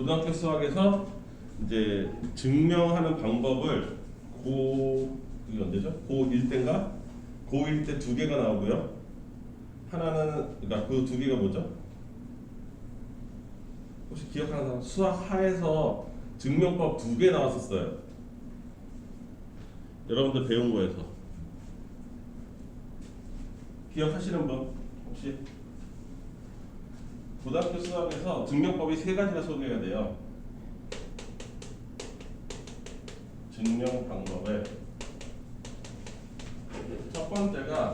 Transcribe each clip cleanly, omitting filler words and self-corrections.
고등학교 수학에서 이제 증명하는 방법을 이게 언제죠? 고1 때인가? 고1 때 두 개가 나오고요. 하나는 그러니까 그 두 개가 뭐죠? 혹시 기억하는 사람? 수학 하에서 증명법 두 개 나왔었어요. 여러분들 배운 거에서 기억하시는 분 혹시? 고등학교 수학에서 증명법이 세 가지가 소개가 돼요. 증명 방법에 첫 번째가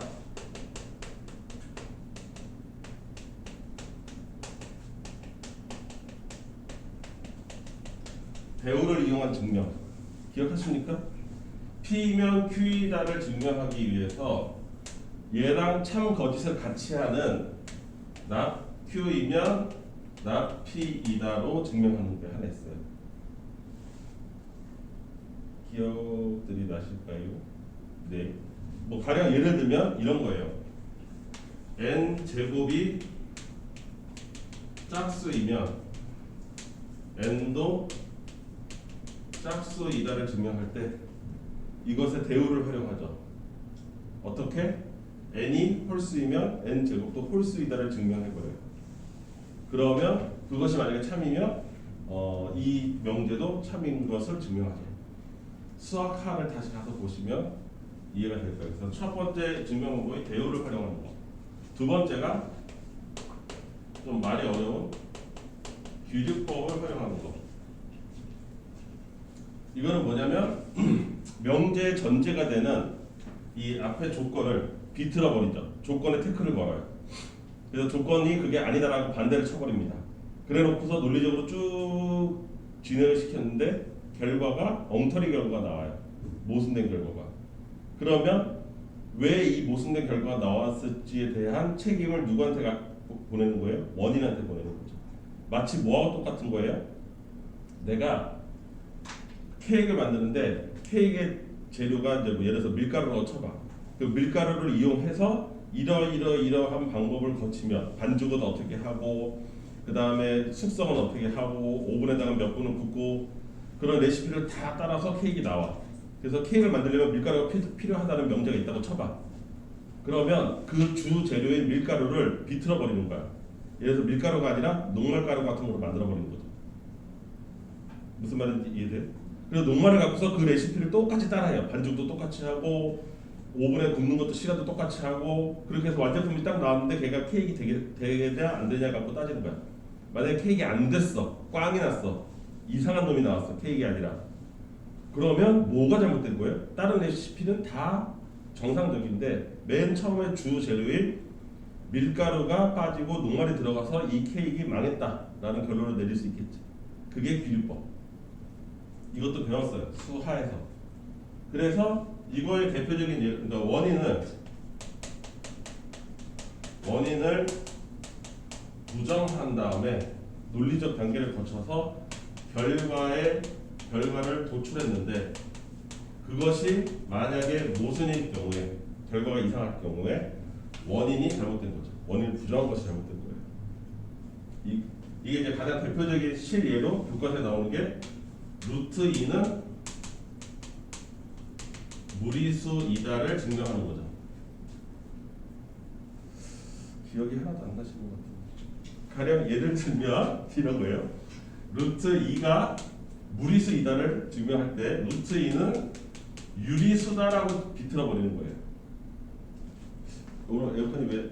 배우를 이용한 증명. 기억하십니까? P면 Q이다를 증명하기 위해서 얘랑 참 거짓을 같이 하는 나 Q이면 나 P이다로 증명하는 게 하나 있어요. 기억들이 나실까요? 네. 뭐 가령 예를 들면 이런 거예요. n 제곱이 짝수이면 n도 짝수이다를 증명할 때 이것의 대우를 활용하죠. 어떻게? n이 홀수이면 n 제곱도 홀수이다를 증명해버려요. 그러면 그것이 만약에 참이면 이 명제도 참인 것을 증명하죠. 수학학을 다시 가서 보시면 이해가 될 거예요. 그래서 첫 번째 증명 방법이 대우를 활용하는 거. 두 번째가 좀 말이 어려운 규律법을 활용하는 거. 이거는 뭐냐면 명제의 전제가 되는 이 앞에 조건을 비틀어 버리죠. 조건에 태클을 걸어요. 그래서 조건이 그게 아니다라고 반대를 쳐버립니다. 그래놓고서 논리적으로 쭉 진행을 시켰는데 결과가 엉터리 결과가 나와요. 모순된 결과가. 그러면 왜 이 모순된 결과가 나왔을지에 대한 책임을 누구한테 보내는 거예요? 원인한테 보내는 거죠. 마치 뭐하고 똑같은 거예요? 내가 케이크를 만드는데 케이크의 재료가 이제 뭐 예를 들어서 밀가루라고 쳐봐. 그 밀가루를 이용해서 이러한 방법을 거치면 반죽은 어떻게 하고 그 다음에 숙성은 어떻게 하고 오븐에다가 몇 분을 굽고 그런 레시피를 다 따라서 케이크 나와. 그래서 케이크를 만들려면 밀가루가 필요하다는 명제가 있다고 쳐봐. 그러면 그 주 재료인 밀가루를 비틀어 버리는 거야. 예를 들어서 밀가루가 아니라 녹말가루 같은 걸로 만들어 버리는 거죠. 무슨 말인지 이해돼요? 그래서 녹말을 갖고서 그 레시피를 똑같이 따라해요. 반죽도 똑같이 하고 오븐에 굽는 것도 시간도 똑같이 하고 그렇게 해서 완제품이 딱 나왔는데 걔가 케이크 되냐 안 되냐 갖고 따지는 거야. 만약에 케이크 안 됐어. 꽝이 났어. 이상한 놈이 나왔어. 케이크가 아니라. 그러면 뭐가 잘못된 거예요? 다른 레시피는 다 정상적인데 맨 처음에 주 재료인 밀가루가 빠지고 녹말이 들어가서 이 케이크가 망했다라는 결론을 내릴 수 있겠지. 그게 규律법. 이것도 배웠어요. 수하에서. 그래서 이거의 대표적인 그러니까 원인을 부정한 다음에 논리적 단계를 거쳐서 결과를 도출했는데 그것이 만약에 모순일 경우에 결과가 이상할 경우에 원인이 잘못된 거죠. 원인을 부정한 것이 잘못된 거예요. 이게 이제 가장 대표적인 실예로 교과서에 나오는 게 루트 2는 무리수이다를 증명하는 거죠. 기억이 하나도 안 나시는 것 같아요. 가령 예를 들면 이런 거예요. 루트 2가 무리수이다를 증명할 때 루트 2는 유리수다라고 비틀어 버리는 거예요. 오늘 에어컨이 왜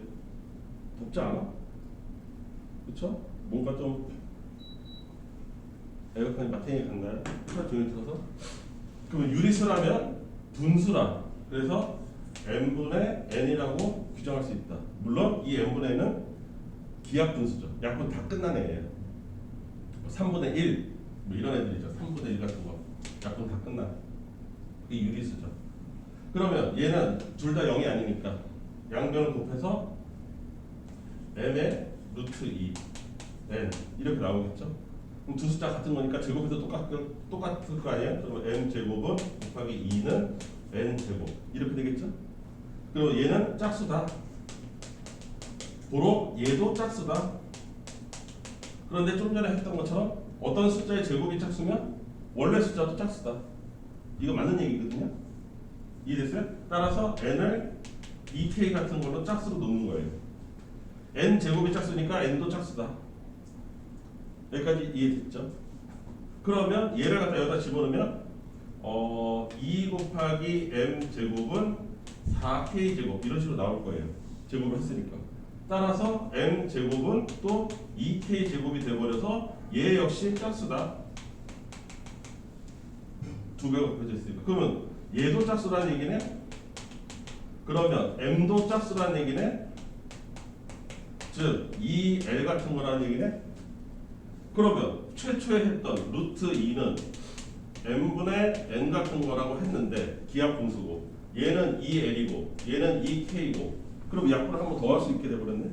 덥지 않아? 그렇죠? 뭔가 좀 에어컨이 마탱이 갔나요? 하루 종일 틀어서? 그러면 유리수라면 분수라. 그래서 n분의 n이라고 규정할 수 있다. 물론 이 n분의 n은 기하 분수죠. 약분 다 끝난 애예요. 3분의 1 뭐 이런 애들이죠. 3분의 1 같은 거. 약분 다 끝난. 그게 유리수죠. 그러면 얘는 둘 다 0이 아니니까 양변을 곱해서 m의 루트 2 n 이렇게 나오겠죠. 그럼 두 숫자 같은 거니까 제곱해도 똑같을 거 아니에요? 그러면 n 제곱은 곱하기 2는 n 제곱 이렇게 되겠죠? 그리고 얘는 짝수다. 도로 얘도 짝수다. 그런데 좀 전에 했던 것처럼 어떤 숫자의 제곱이 짝수면 원래 숫자도 짝수다. 이거 맞는 얘기거든요. 이해됐어요? 따라서 n을 2k 같은 걸로 짝수로 놓는 거예요. n 제곱이 짝수니까 n도 짝수다. 여기까지 이해됐죠? 그러면 얘를 갖다 여기다 집어넣으면 2 곱하기 m 제곱은 4k 제곱 이런 식으로 나올 거예요. 제곱을 했으니까. 따라서 m 제곱은 또 2k 제곱이 돼버려서 얘 역시 짝수다. 두 배가 곱해져 있으니까. 그러면 얘도 짝수라는 얘기네. 그러면 m도 짝수라는 얘기네. 즉 2l 같은 거라는 얘기네. 그러면 최초에 했던 루트 2는 m분의 n 같은 거라고 했는데 기하분수고 얘는 2l이고 얘는 2k고 그럼 약분을 한 번 더 할 수 있게 돼버렸네.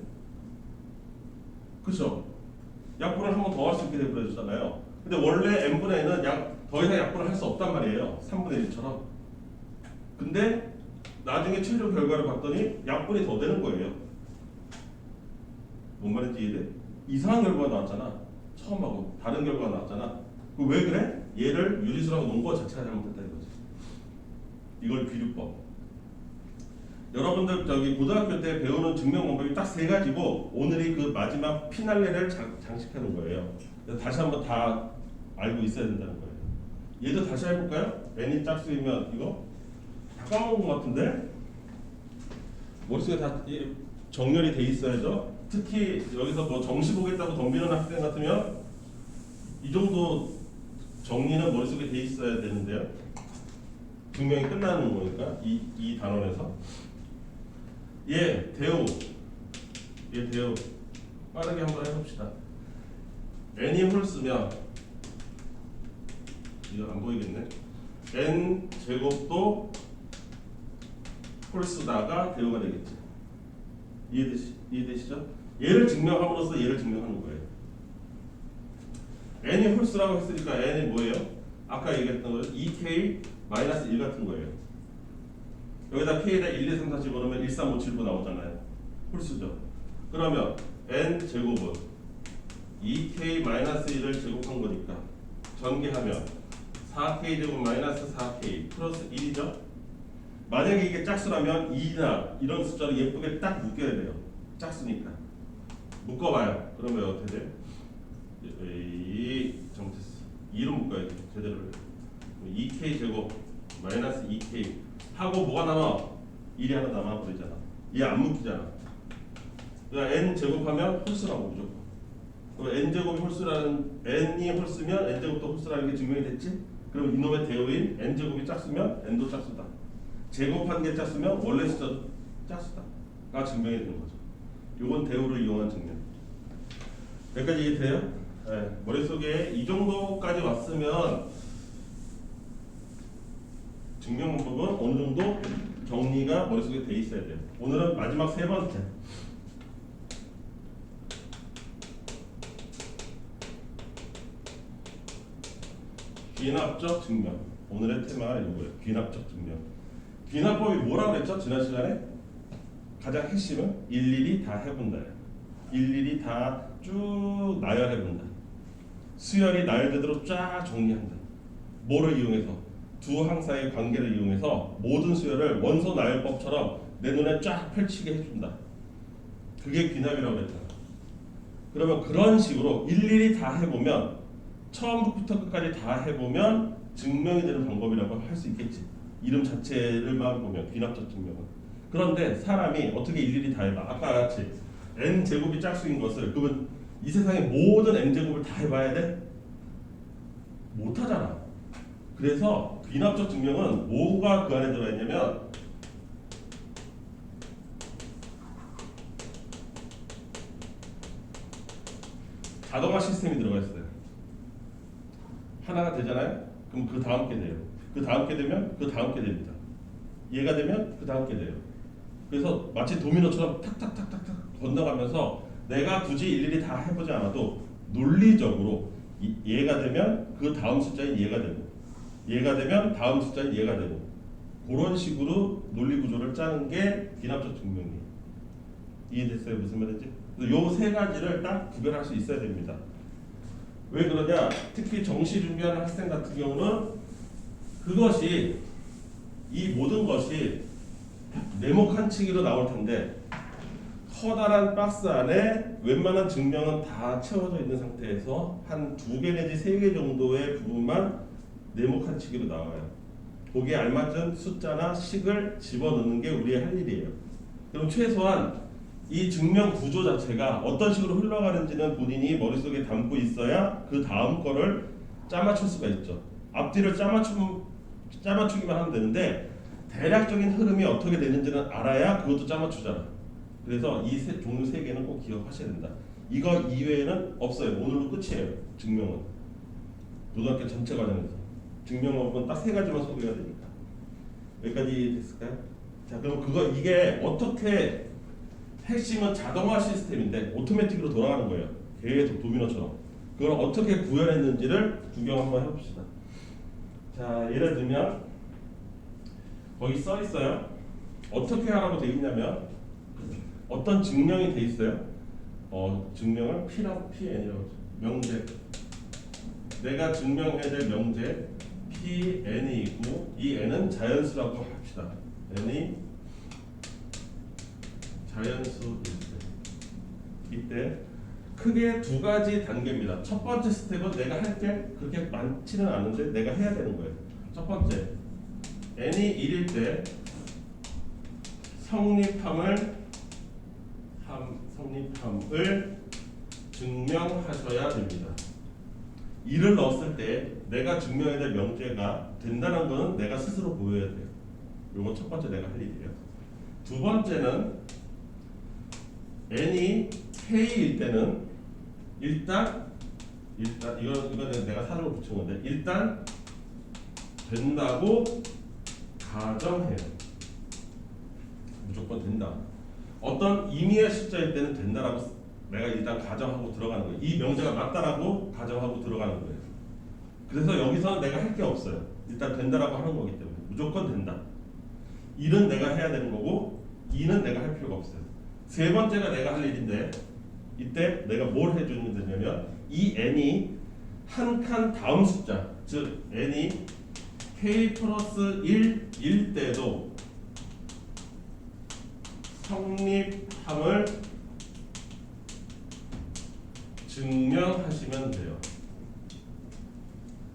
그쵸? 약분을 한 번 더 할 수 있게 돼버렸잖아요. 근데 원래 n분의 n은 더 이상 약분을 할 수 없단 말이에요. 3분의 1처럼. 근데 나중에 최종 결과를 봤더니 약분이 더 되는 거예요. 뭔 말인지 이해돼? 이상한 결과가 나왔잖아. 처음하고 다른 결과가 나왔잖아. 왜 그래? 얘를 유리수라고 놓은 거 자체가 잘못됐다 이거지. 이걸 비류법. 여러분들 저기 고등학교 때 배우는 증명 방법이 딱 세 가지고 오늘이 그 마지막 피날레를 장식하는 거예요. 그래서 다시 한번 다 알고 있어야 된다는 거예요. 얘도 다시 해볼까요? n이 짝수이면 이거 다 까먹은 것 같은데 머릿속에 다 정렬이 돼 있어야죠. 특히 여기서 뭐 정시 보겠다고 덤비는 학생 같으면 이 정도 정리는 머릿속에 돼 있어야 되는데요. 증명이 끝나는 거니까 이 단원에서 얘 대우 빠르게 한번 해봅시다. n이 홀수면 이거 안 보이겠네. n 제곱도 홀수다가 대우가 되겠지. 이해되시죠? 얘를 증명함으로써 얘를 증명하는 거예요. n이 홀수라고 했으니까 n이 뭐예요? 아까 얘기했던 거 2k-1 같은 거예요. 여기다 k에다 1, 2, 3, 4 집어넣으면 1, 3, 5, 7, 9 나오잖아요. 홀수죠. 그러면 n 제곱은 2k-1을 제곱한 거니까 전개하면 4k 제곱 마이너스 4k 플러스 1이죠. 만약에 이게 짝수라면 2나 이런 숫자로 예쁘게 딱 묶여야 돼요. 짝수니까. 묶어봐요. 그러면 어떻게 돼? 잘못했어. 2로 묶어야 돼. 제대로. 2k 제곱 마이너스 2k 하고 뭐가 남아? 1이 하나 남아버리잖아. 얘 안 묶이잖아. 그러니까 n 제곱하면 홀수라고 무조건. 그럼 n 제곱이 홀수라는 n이 홀수면 n 제곱도 홀수라는 게 증명이 됐지? 그럼 이놈의 대우인 n 제곱이 짝수면 n도 짝수다. 제곱한 게 짝수면 원래 숫자도 짝수다가 증명이 되는 거죠. 이건 대우를 이용한 증명. 여기까지 이해돼요? 네. 머릿속에 이 정도까지 왔으면 증명 방법은 어느 정도 정리가 머릿속에 돼 있어야 돼요. 오늘은 마지막 세 번째. 귀납적 증명. 오늘의 테마 이거예요. 귀납적 증명. 귀납법이 뭐라고 했죠? 지난 시간에 가장 핵심은 일일이 다 해본다. 일일이 다 쭉 나열해본다. 수열이 나열되도록 쫙 정리한다. 뭐를 이용해서? 두 항사의 관계를 이용해서 모든 수열을 원소 나열법처럼 내 눈에 쫙 펼치게 해준다. 그게 귀납이라고 했잖아. 그러면 그런 식으로 일일이 다 해보면 처음부터 끝까지 다 해보면 증명이 되는 방법이라고 할 수 있겠지. 이름 자체를만 보면 귀납적 증명은. 그런데 사람이 어떻게 일일이 다 해봐? 아까 같이 n 제곱이 짝수인 것을 그러면 이 세상의 모든 n 제곱을 다 해봐야 돼? 못하잖아. 그래서 귀납적 증명은 뭐가 그 안에 들어있냐면 자동화 시스템이 들어가 있어요. 하나가 되잖아요. 그럼 그 다음 게 돼요. 그 다음 게 되면 그 다음 게 됩니다. 얘가 되면 그 다음 게 돼요. 그래서 마치 도미노처럼 탁탁탁탁탁 건너가면서 내가 굳이 일일이 다 해보지 않아도 논리적으로 얘가 되면 그 다음 숫자인 얘가 되고 얘가 되면 다음 숫자인 얘가 되고 그런 식으로 논리 구조를 짜는 게 귀납적 증명이에요. 이해됐어요? 무슨 말인지? 요 세 가지를 딱 구별할 수 있어야 됩니다. 왜 그러냐? 특히 정시 준비하는 학생 같은 경우는 그것이 이 모든 것이 네모칸 치기로 나올 텐데 커다란 박스 안에 웬만한 증명은 다 채워져 있는 상태에서 한 2개 내지 3개 정도의 부분만 네모칸 치기로 나와요. 거기에 알맞은 숫자나 식을 집어넣는 게 우리의 할 일이에요. 그럼 최소한 이 증명 구조 자체가 어떤 식으로 흘러가는지는 본인이 머릿속에 담고 있어야 그 다음 거를 짜맞출 수가 있죠. 앞뒤를 짜맞추기만 하면 되는데 대략적인 흐름이 어떻게 되는지는 알아야 그것도 짜맞추잖아. 그래서 이 종류 3개는 꼭 기억하셔야 된다. 이거 이외에는 없어요. 오늘로 끝이에요. 증명은. 고등학교 전체 과정에서. 증명법은 딱 3가지만 소개해야 되니까. 여기까지 됐을까요? 자, 그럼 이게 어떻게 핵심은 자동화 시스템인데 오토매틱으로 돌아가는 거예요. 계속 도미노처럼. 그걸 어떻게 구현했는지를 구경 한번 해봅시다. 자, 예를 들면 거기 써 있어요. 어떻게 하라고 돼 있냐면 어떤 증명이 돼 있어요. 증명을 P라고 PN이라고 하죠. 명제. 내가 증명해야 될 명제 PN이고 이 N은 자연수라고 합시다. N이 자연수일 때 이때 크게 2가지 단계입니다. 첫 번째 스텝은 내가 할 게 그렇게 많지는 않은데 내가 해야 되는 거예요. 첫 번째 n이 1일 때 성립함을 증명하셔야 됩니다. 1을 넣었을 때 내가 증명해야 될 명제가 된다는 것은 내가 스스로 보여야 돼요. 이건 첫 번째 내가 할 일이에요. 두 번째는 n이 k일 때는 일단 이거는 내가 사정을 붙인 건데 일단 된다고 가정해요. 무조건 된다. 어떤 임의의 숫자일 때는 된다라고 내가 일단 가정하고 들어가는 거예요. 이 명제가 맞다라고 가정하고 들어가는 거예요. 그래서 여기서는 내가 할 게 없어요. 일단 된다라고 하는 거기 때문에 무조건 된다. 1은 내가 해야 되는 거고 2는 내가 할 필요가 없어요. 세 번째가 내가 할 일인데 이때 내가 뭘 해주면 되냐면 이 n이 한 칸 다음 숫자 즉 n이 k 플러스 1일 때도 성립함을 증명하시면 돼요.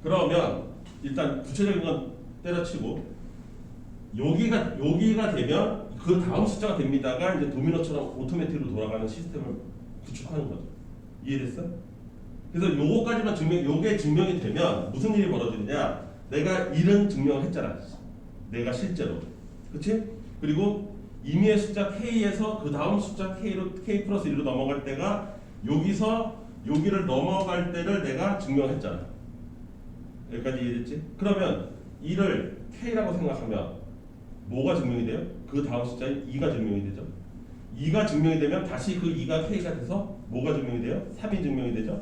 그러면 일단 구체적인 건 때려치고 여기가 되면 그 다음 숫자가 됩니다가 이제 도미노처럼 오토매틱으로 돌아가는 시스템을 구축하는 거죠. 이해됐어? 그래서 요거까지만 요게 증명이 되면 무슨 일이 벌어지느냐? 내가 1은 증명을 했잖아. 내가 실제로. 그치? 그리고 임의의 숫자 k에서 그 다음 숫자 k 플러스 1로 넘어갈 때가 여기서 여기를 넘어갈 때를 내가 증명했잖아. 여기까지 이해됐지? 그러면 1을 k라고 생각하면 뭐가 증명이 돼요? 그 다음 숫자인 2가 증명이 되죠. 2가 증명이 되면 다시 그 2가 k가 돼서 뭐가 증명이 돼요? 3이 증명이 되죠.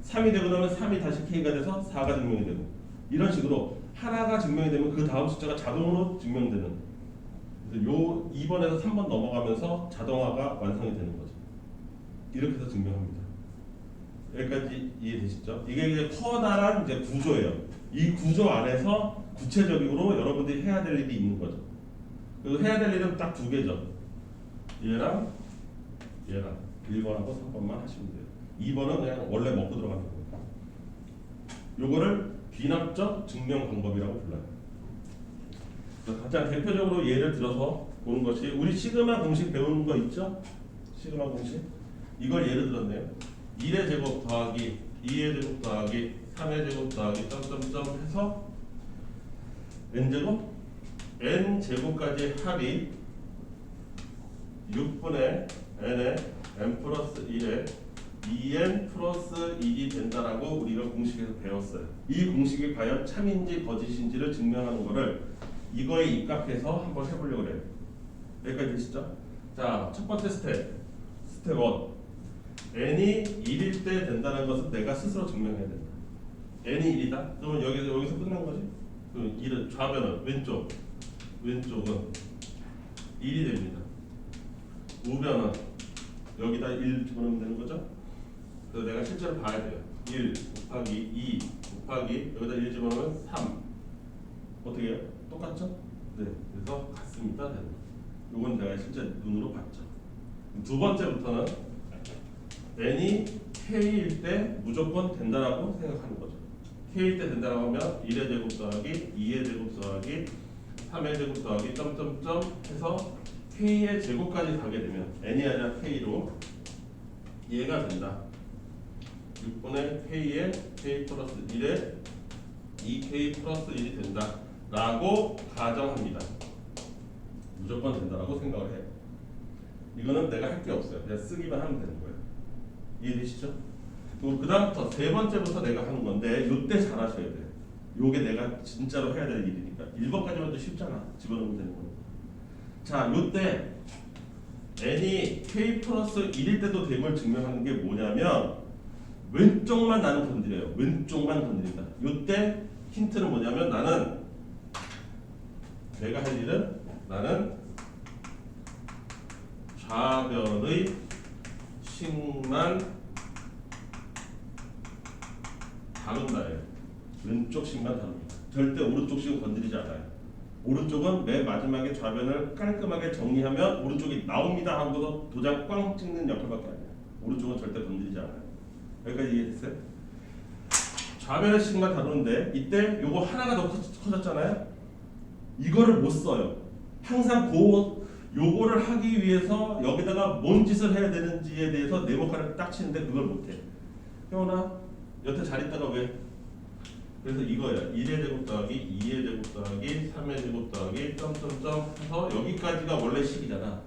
3이 되고 나면 3이 다시 k가 돼서 4가 증명이 되고 이런 식으로 하나가 증명이 되면 그 다음 숫자가 자동으로 증명되는 그래서 요 2번에서 3번 넘어가면서 자동화가 완성이 되는 거죠. 이렇게 해서 증명합니다. 여기까지 이해되시죠? 이게 이제 커다란 이제 구조예요. 이 구조 안에서 구체적으로 여러분들이 해야 될 일이 있는 거죠. 그리고 해야 될 일은 딱 2개죠. 얘랑 1번하고 3번만 하시면 돼요. 2번은 그냥 원래 먹고 들어가는 거예요. 요거를 귀납적 증명 방법이라고 불러요. 가장 대표적으로 예를 들어서 보는 것이 우리 시그마 공식 배우는 거 있죠? 시그마 공식 이걸 예를 들었네요. 1의 제곱 더하기 2의 제곱 더하기 3의 제곱 더하기 점점점 해서 n제곱 n제곱까지 합이 6분의 n의 n 플러스 1에 2n 플러스 1이 된다라고 우리가 공식에서 배웠어요. 이 공식이 과연 참인지 거짓인지를 증명하는 거를 이거에 입각해서 한번 해보려고 그래요. 여기까지 되시죠? 자, 첫 번째 스텝 1. n이 1일 때 된다는 것은 내가 스스로 증명해야 된다. n이 1이다? 그러면 여기서 끝난 거지? 그 1은 좌변은 왼쪽은 1이 됩니다. 우변은 여기다 1 집어넣으면 되는 거죠? 그래서 내가 실제로 봐야 돼요. 1 곱하기 2 곱하기 여기다 1 집어넣으면 3 어떻게 해요? 똑같죠? 네, 그래서 같습니다. 네. 이건 제가 실제 눈으로 봤죠. 두 번째부터는 n이 k일 때 무조건 된다라고 생각하는 거죠. k일 때 된다라고 하면 1의 제곱 더하기 2의 제곱 더하기 3의 제곱 더하기 점점점 해서 k의 제곱까지 가게 되면 n이 아니라 k로 얘가 된다. 6분의 k의 k 플러스 1에 2k 플러스 1이 된다 라고 가정합니다. 무조건 된다라고 생각을 해요. 이거는 내가 할 게 없어요. 그냥 쓰기만 하면 되는 거예요. 이해되시죠? 그리고 그 다음부터 세 번째부터 내가 하는 건데 요때 잘 하셔야 돼요. 요게 내가 진짜로 해야 될 일이니까 1번까지만 도 쉽잖아. 집어넣으면 되는 거니까. 자, 요때 n이 k 플러스 1일 때도 됨을 증명하는 게 뭐냐면 왼쪽만 나는 건드려요. 왼쪽만 건드린다. 요때 힌트는 뭐냐면 내가 할 일은 나는 좌변의 식만 다룬다예요. 왼쪽 식만 다룹니다. 절대 오른쪽 식은 건드리지 않아요. 오른쪽은 맨 마지막에 좌변을 깔끔하게 정리하면 오른쪽이 나옵니다 하고도 도장 꽝 찍는 역할밖에 안 해요. 오른쪽은 절대 건드리지 않아요. 여기까지 이해됐어요? 좌변의 식만 다루는데 이때 요거 하나가 더 커졌잖아요. 이거를 못 써요. 항상 요거를 하기 위해서 여기다가 뭔 짓을 해야 되는지에 대해서 네모칸을 딱 치는데 그걸 못해. 형아 여태 잘 있다가 왜? 그래서 이거예요. 1의 제곱 더하기 2의 제곱 더하기 3의 제곱 더하기 점점점 해서 여기까지가 원래 식이잖아.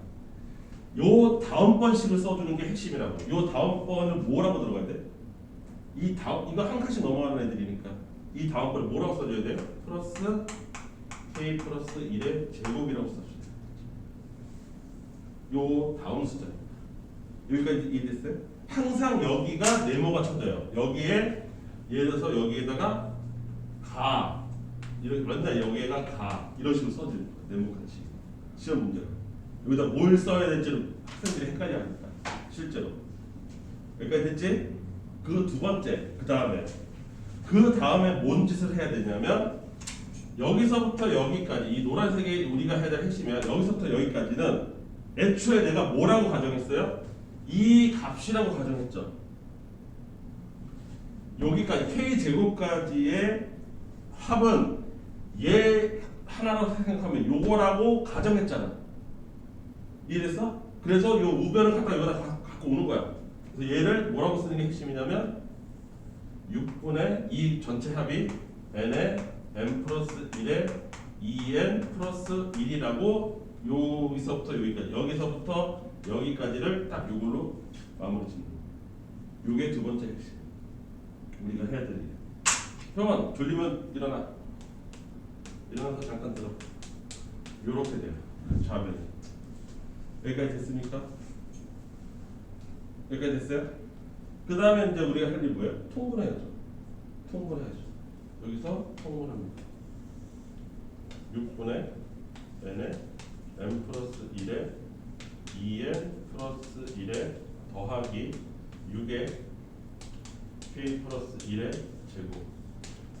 요 다음번 식을 써주는 게 핵심이라고. 요 다음번은 뭐라고 들어가야 돼? 이거 한 칸씩 넘어가는 애들이니까 이 다음번을 뭐라고 써줘야 돼요? 플러스 k 플러스 1의 제곱이라고 써줘야 돼요. 요 다음 숫자입니다. 여기까지 이해됐어요? 항상 여기가 네모가 쳐져요. 여기에 예를 들어서 여기에다가 가 이렇게 맨날 여기에가 가 이런 식으로 써주는 거예요. 네모칸 식 시험 문제가 여기다 뭘 써야 될지를 학생들이 헷갈려하니까 실제로 여기까지 됐지? 그 두 번째 그 다음에 뭔 짓을 해야 되냐면 여기서부터 여기까지 이 노란색이 우리가 해야 될 핵심이야. 여기서부터 여기까지는 애초에 내가 뭐라고 가정했어요? 이 값이라고 가정했죠. 여기까지 k 제곱까지의 합은 얘 하나로 생각하면 요거라고 가정했잖아. 이해됐어? 그래서 요 우변을 갖다 여기다 갖고 오는 거야. 그래서 얘를 뭐라고 쓰는 게 핵심이냐면 6분의 이 전체 합이 n의 n 플러스 1의 2n 플러스 1이라고 여기서부터 여기까지 여기서부터 여기까지를 딱 요걸로 마무리 짓는 거야. 요게 두 번째 핵심. 우리가 해야 될 일. 형아 졸리면 일어나서 잠깐 들어. 요렇게 돼요. 좌변이. 여기까지 됐습니까? 여기까지 됐어요? 그 다음에 이제 우리가 할 일이 뭐예요? 통분해야죠. 여기서 통분합니다. 6분의 n의 n 플러스 1에 2n 플러스 1에 더하기 6의 k 플러스 1의 제곱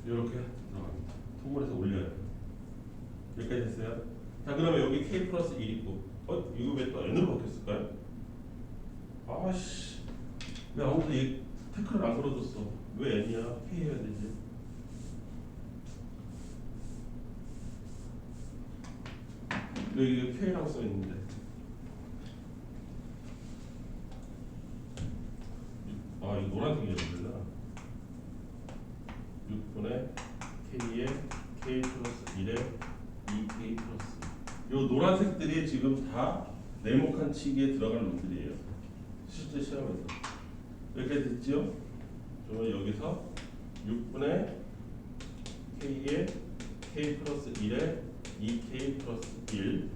이렇게 들어갑니다. 통분해서 올려요. 여기까지 됐어요? 자 그러면 여기 k 플러스 1 있고 이거 왜 또 n으로 바뀌었을까요? 아씨 왜 아무도 이 태클을 안 걸어줬어? 왜 n이야? k 해야 되지? 여기 k라고 써 있는데 이거 노란색이었구나. 6분의 k의 k 플러스 1에 2k 플러스 요 노란색들이 지금 다 네모칸 치기에 들어갈 놈들이에요. 실제 시험에서 이렇게 됐죠? 그러면 여기서 6분의 k의 k 플러스 1에 2k 플러스 1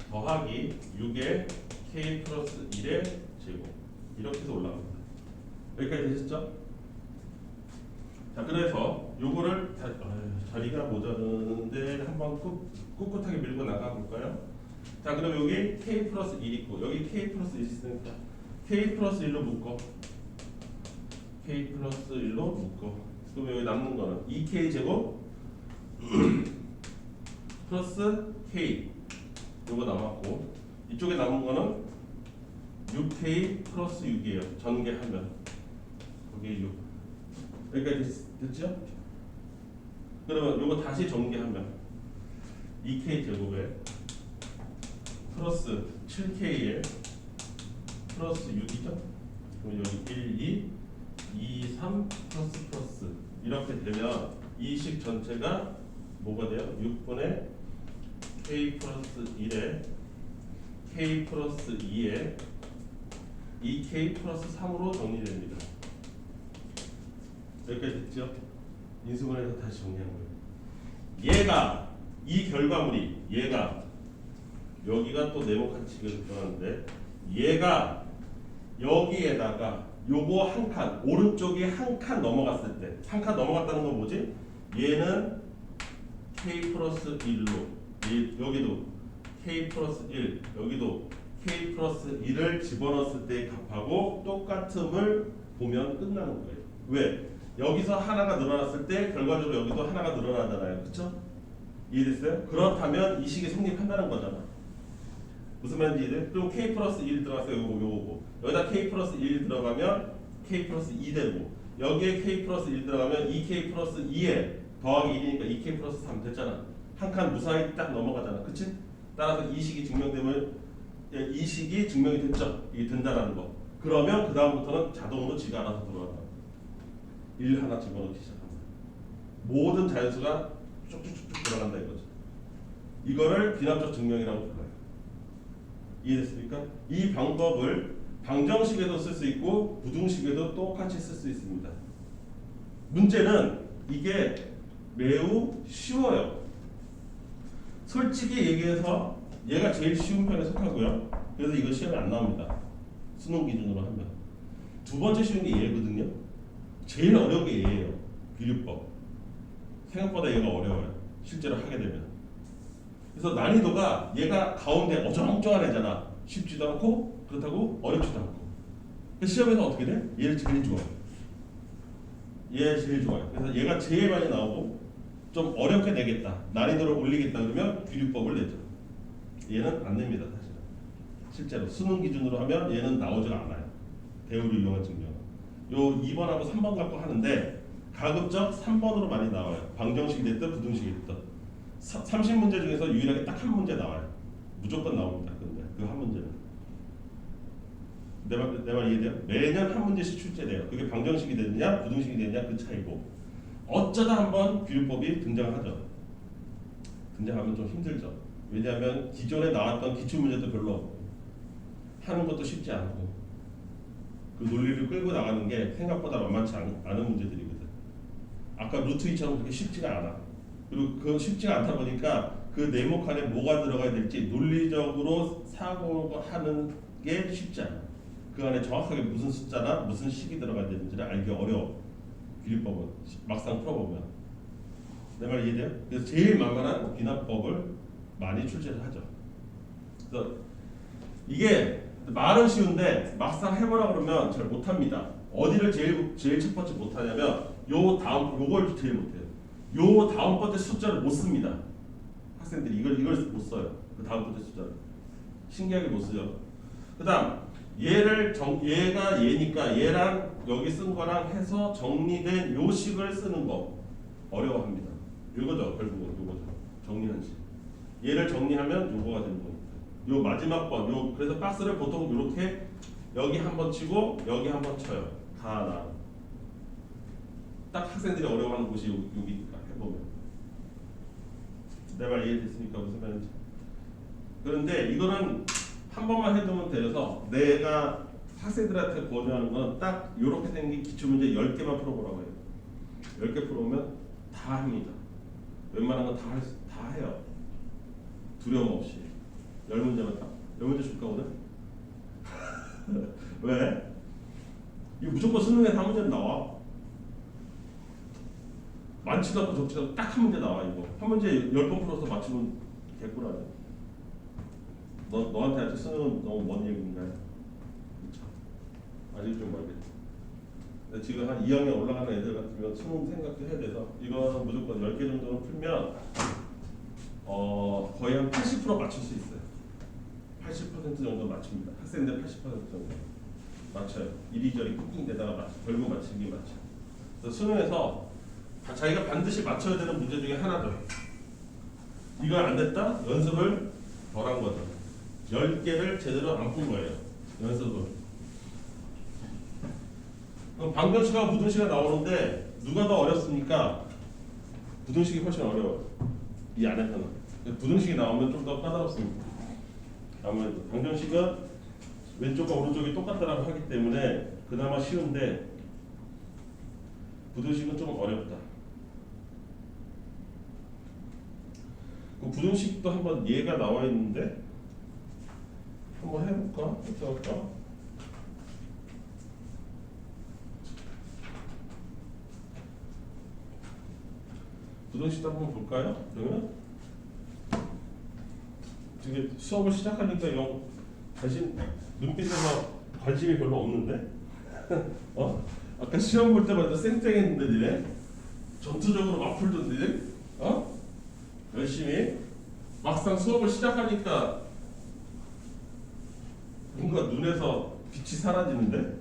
더하기 6의 k 플러스 1의 제곱 이렇게 해서 올라갑니다. 여기까지 되셨죠? 자 그래서 요거를 자리가 모자르는데 한번 꿋꿋하게 밀고 나가 볼까요? 자 그럼 여기 k 플러스 1 있고 여기 k 플러스 1 있으니까 k 플러스 1로 묶어. k 플러스 1로 묶어. 그럼 여기 남는 거는 2k 제곱 플러스 k 요거 남았고 이쪽에 남은 거는 6k 플러스 6이에요. 전개하면 거기에 6 여기까지 됐죠? 그러면 요거 다시 전개하면 2k 제곱에 플러스 7k에 플러스 6이죠? 그럼 여기 1, 2, 3 플러스 이렇게 되면 이 식 전체가 뭐가 돼요? 6분의 k 플러스 1에 k 플러스 2에 2k 플러스 3으로 정리됩니다. 여기까지 됐죠? 인수분해해서 다시 정리한 거예요. 얘가 이 결과물이 얘가 여기가 또 네모칸 치기를 들어가는데 얘가 여기에다가 요거 한 칸 오른쪽에 한 칸 넘어갔을 때 한 칸 넘어갔다는 건 뭐지? 얘는 k 플러스 1로 여기도 k 플러스 1 여기도 k 플러스 1을 집어넣었을 때의 값하고 똑같음을 보면 끝나는 거예요. 왜? 여기서 하나가 늘어났을 때 결과적으로 여기도 하나가 늘어나잖아요. 그렇죠? 이해됐어요? 그렇다면 이 식이 성립한다는 거잖아. 무슨 말인지 이해돼? 그럼 k 플러스 1 들어갔어요. 요거 여기다 k 플러스 1 들어가면 k 플러스 2 되고 여기에 k 플러스 1 들어가면 2k 플러스 2에 더하기 1이니까 2k 플러스 3 됐잖아. 한 칸 무사히 딱 넘어가잖아. 그치? 따라서 이 식이 증명되면 이 식이 증명이 됐죠. 이게 된다라는 거. 그러면 그 다음부터는 자동으로 지가 알아서 돌아간다. 1 하나 집어넣기 시작합니다. 모든 자연수가 쭉쭉쭉쭉 돌아간다 이거죠. 이거를 비납적 증명이라고 불러요. 이해됐습니까? 이 방법을 방정식에도 쓸 수 있고 부등식에도 똑같이 쓸 수 있습니다. 문제는 이게 매우 쉬워요. 솔직히 얘기해서 얘가 제일 쉬운 편에 속하고요. 그래서 이거 시험에 안 나옵니다. 수능 기준으로 하면. 두 번째 쉬운 게 얘거든요. 제일 어려운 게 얘예요. 비율법. 생각보다 얘가 어려워요. 실제로 하게 되면. 그래서 난이도가 얘가 가운데 어정쩡한 애잖아. 쉽지도 않고 그렇다고 어렵지도 않고. 그래서 시험에서 어떻게 돼? 얘를 제일 좋아해. 얘 제일 좋아요. 그래서 얘가 제일 많이 나오고 좀 어렵게 내겠다. 난이도를 올리겠다 그러면 비율법을 내죠. 얘는 안 냅니다. 사실은. 실제로 수능 기준으로 하면 얘는 나오지가 않아요. 대우를 이용한 증명. 요 2번하고 3번 갖고 하는데 가급적 3번으로 많이 나와요. 방정식이 됐든 부등식이 됐든 30문제 중에서 유일하게 딱 한 문제 나와요. 무조건 나옵니다. 근데 그 한 문제는 내 말 이해돼요? 매년 한 문제씩 출제돼요. 그게 방정식이 되느냐 부등식이 되느냐 그 차이고 어쩌다 한번 비율법이 등장하죠. 등장하면 좀 힘들죠. 왜냐하면 기존에 나왔던 기출문제도 별로 없고 하는 것도 쉽지 않고 그 논리를 끌고 나가는 게 생각보다 만만치 않은 문제들이거든. 아까 루트 2처럼 그렇게 쉽지가 않아. 그리고 그 쉽지가 않다 보니까 그 네모칸에 뭐가 들어가야 될지 논리적으로 사고하는 게 쉽지 않아. 그 안에 정확하게 무슨 숫자나 무슨 식이 들어가야 되는지를 알기 어려워. 비율법은 막상 풀어보면. 내 말 이해돼요? 그래서 제일 만만한 비납법을 많이 출제를 하죠. 그래서 이게 말은 쉬운데 막상 해보라 그러면 잘 못합니다. 어디를 제일 첫 번째 못하냐면 요 다음 요걸 제일 못해요. 요 다음 번째 숫자를 못 씁니다. 학생들이 이걸 못 써요. 그 다음 번째 숫자를 신기하게 못 써요. 그다음 얘가 얘니까 얘랑 여기 쓴 거랑 해서 정리된 요 식을 쓰는 거 어려워합니다. 이거죠 결국은 요거죠 정리한 식. 얘를 정리하면 요거가 되는 겁니다. 요 마지막 번 그래서 박스를 보통 이렇게 여기 한번 치고 여기 한번 쳐요. 다 하나. 딱 학생들이 어려워하는 곳이 여기니까 해보면 내 말 이해됐습니까? 무슨 말인지. 그런데 이거는 한 번만 해두면 돼서 내가 학생들한테 권유하는 건 딱 이렇게 생긴 기출문제 10개만 풀어보라고 해요. 10개 풀어보면 다 합니다. 웬만한 건 다 해요. 두려움 없이. 10문제만 딱. 10문제 줄까 오늘? 왜? 이거 무조건 수능에서 한 문제는 나와. 많지도 않고 적지도 않고 딱 한 문제 나와 이거. 한 문제 10번 풀어서 맞추면 개꿀하네. 너한테 아직 수능은 너무 먼 얘기인가요? 그렇죠. 아직 좀 멀겠다. 근데 지금 한 2학년 올라가는 애들 같으면 수능 생각해야 돼서 이거는 무조건 10개 정도는 풀면 거의 한 80% 맞출 수 있어요. 80% 정도 맞춥니다. 학생들 80% 정도 맞춰요. 이리저리 낑낑대다가 결국 맞추기 맞춰요. 그래서 수능에서 자기가 반드시 맞춰야 되는 문제 중에 하나 더. 이걸 안 됐다? 연습을 덜 한 거죠. 10개를 제대로 안 푼 거예요. 연습을. 그럼 방정식하고 부등식이 나오는데 누가 더 어렵습니까? 부등식이 훨씬 어려워요. 이 안에서는. 부등식이 나오면 좀 더 까다롭습니다. 아무래도 방정식은 왼쪽과 오른쪽이 똑같다라고 하기 때문에 그나마 쉬운데 부등식은 좀 어렵다. 그 부등식도 한번 예가 나와 있는데 한번 해볼까? 어떻게 할까? 부등식도 한번 볼까요? 그러면 이게 수업을 시작하니까 대신 눈빛에서 관심이 별로 없는데? 아까 시험 볼 때마다 쌩쌩했는데 니네? 전투적으로 막 풀던데 니네? 열심히? 막상 수업을 시작하니까 뭔가 눈에서 빛이 사라지는데?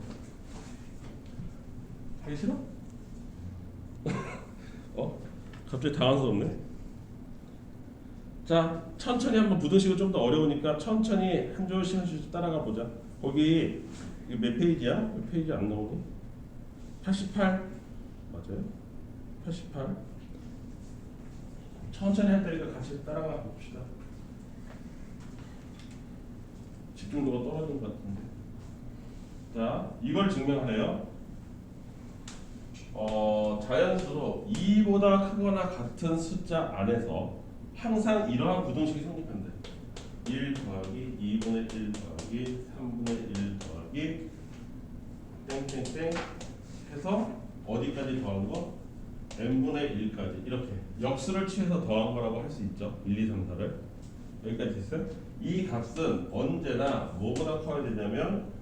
하기 싫어? 갑자기 당황스럽네. 자, 천천히 한번 부등식은 좀 더 어려우니까 천천히 한 줄씩 한 줄씩 따라가 보자. 거기 몇 페이지야? 몇 페이지 안 나오니? 88 맞아요? 88 천천히 할 테니까 같이 따라가 봅시다. 집중도가 떨어진 것 같은데. 자, 이걸 증명하래요. 자연수로 2보다 크거나 같은 숫자 안에서 항상 이러한 부등식이 성립한대. 1 더하기 2분의 1 더하기 3분의 1 더하기 땡땡땡 해서 어디까지 더한 거? n분의 1까지 이렇게 역수를 취해서 더한 거라고 할 수 있죠. 1, 2, 3, 4를 여기까지 됐어요. 이 값은 언제나 뭐보다 커야 되냐면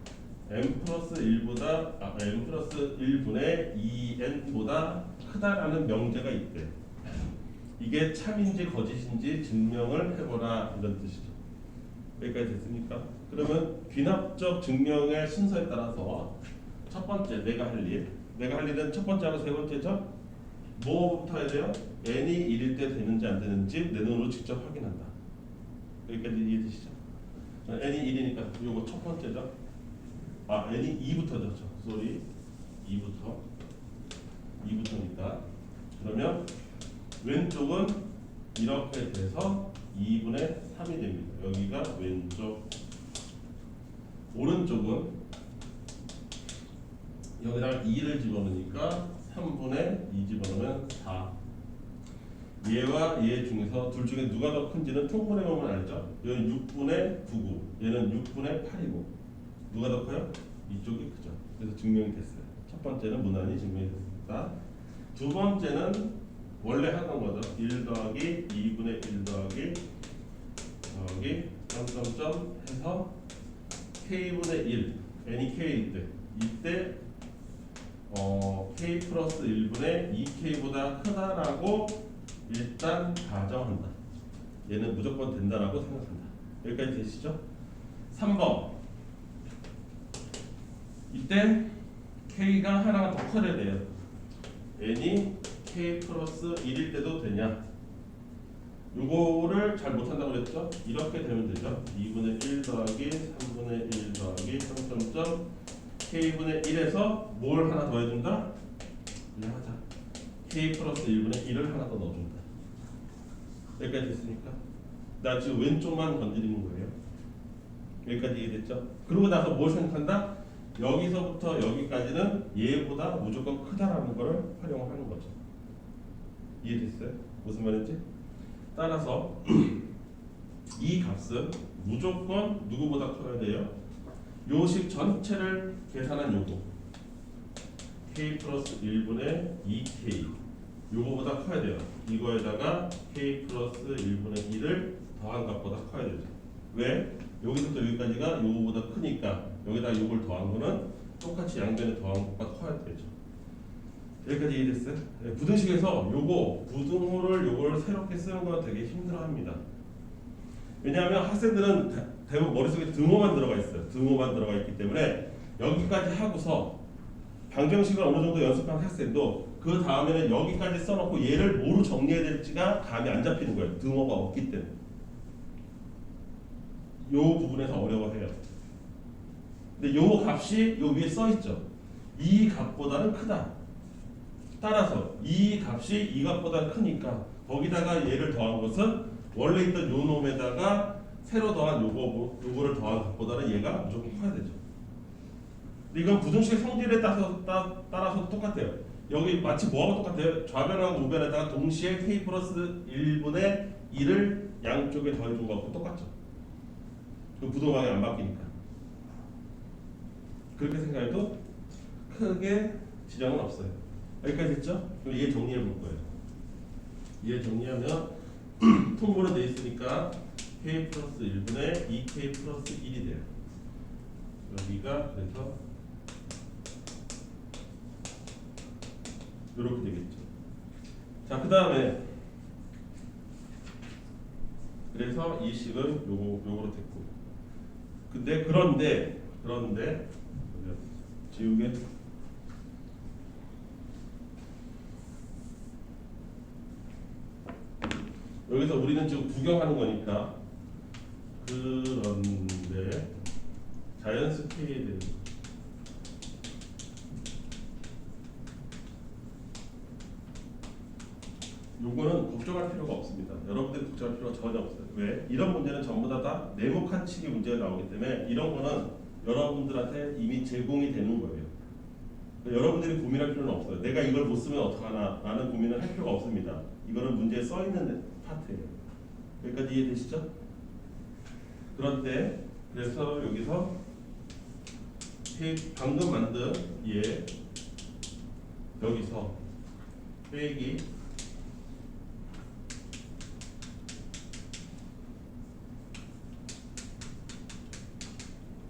n 플러스 1보다 n 플러스 1분의 2n보다 크다라는 명제가 있대. 이게 참인지 거짓인지 증명을 해보라 이런 뜻이죠. 여기까지 됐습니까? 그러면 귀납적 증명의 순서에 따라서 첫 번째 내가 할 일은 첫 번째하고 세 번째죠. 뭐부터 해야 돼요? n이 1일 때 되는지 안 되는지 내 눈으로 직접 확인한다. 여기까지 이해되시죠? n이 1이니까 요거 첫 번째죠. n이 2부터죠. 소리 2부터니까 그러면 왼쪽은 이렇게 돼서 2분의 3이 됩니다. 여기가 왼쪽. 오른쪽은 여기다가 2를 집어넣으니까 3분의 2 집어넣으면 4. 얘와 얘 중에서 둘 중에 누가 더 큰지는 통분해 보면 알죠? 얘는 6분의 9고 얘는 6분의 8이고 누가 더 커요? 이쪽이 크죠. 그래서 증명이 됐어요. 첫 번째는 무난히 증명이 됐습니다. 두 번째는 원래 하던 거죠. 1 더하기 2분의 1 더하기 점점점 해서 k분의 1 n이 k일 때 이때 k 플러스 1분의 2k보다 크다라고 일단 가정한다. 얘는 무조건 된다라고 생각한다. 여기까지 되시죠? 3번 이때 k가 하나가 더 커야 돼요. n이 k 플러스 1일 때도 되냐? 요거를 잘 못한다고 그랬죠? 이렇게 되면 되죠. 2분의 1 더하기 3분의 1 더하기 점점점 k분의 1에서 뭘 하나 더 해준다? 그냥 하자. k 플러스 1분의 1을 하나 더 넣어준다. 여기까지 됐으니까 나 지금 왼쪽만 건드리는 거예요. 여기까지 이해됐죠? 그러고 나서 뭘 생각한다? 여기서부터 여기까지는 얘보다 무조건 크다라는 거를 활용하는 거죠. 이해됐어요? 무슨 말인지? 따라서 이 값은 무조건 누구보다 커야 돼요? 요식 전체를 계산한 요거 k 플러스 1분의 2k 요거보다 커야 돼요. 이거에다가 k 플러스 1분의 1을 더한 값보다 커야 되죠. 왜? 여기서부터 여기까지가 요거보다 크니까 여기다 요걸 더한 거는 똑같이 양변에 더한 것보다 커야 되죠. 여기까지 이해됐어요? 네, 부등식에서 요거 부등호를 요걸 새롭게 쓰는 건 되게 힘들어합니다. 왜냐하면 학생들은 대부분 머릿속에 등호만 들어가 있어요. 등호만 들어가 있기 때문에 여기까지 하고서 방정식을 어느 정도 연습한 학생도 그 다음에는 여기까지 써놓고 얘를 뭐로 정리해야 될지가 감이 안 잡히는 거예요. 등호가 없기 때문에. 요 부분에서 어려워해요. 근데 요 값이 요 위에 써 있죠. 이 값보다는 크다. 따라서 이 값이 이 값보다 크니까 거기다가 얘를 더한 것은 원래 있던 요 놈에다가 새로 더한 요거를 더한 값보다는 얘가 무조건 커야 되죠. 근데 이건 부등식 성질에 따라서 똑같아요. 여기 마치 뭐하고 똑같아요? 좌변하고 우변에다가 동시에 k 플러스 1분의 1을 양쪽에 더해준 거하고 똑같죠. 그 부등호방이 안 바뀌니까. 그렇게 생각해도 크게 지장은 없어요. 여기까지 했죠? 그럼 얘 정리해 볼 거예요. 얘 정리하면 통분은 돼 있으니까 k 플러스 1분의 2k 플러스 1이 돼요. 여기가 그래서 이렇게 되겠죠. 자, 그 다음에 그래서 이 식은 요거로 됐고. 근데 그런데 지우개. 여기서 우리는 지금 구경하는 거니까. 그런데 자연수 K에 대해 요거는 걱정할 필요가 없습니다. 여러분들이 걱정할 필요가 전혀 없어요. 왜? 이런 문제는 전부 다 네모칸 치기 문제가 나오기 때문에 이런 거는 여러분들한테 이미 제공이 되는 거예요. 그러니까 여러분들이 고민할 필요는 없어요. 내가 이걸 못 쓰면 어떡하나 라는 고민을 할 필요가 없습니다. 이거는 문제에 써 있는 파트예요. 여기까지 이해되시죠? 그런데 그래서 여기서 방금 만든 얘 여기서 빼기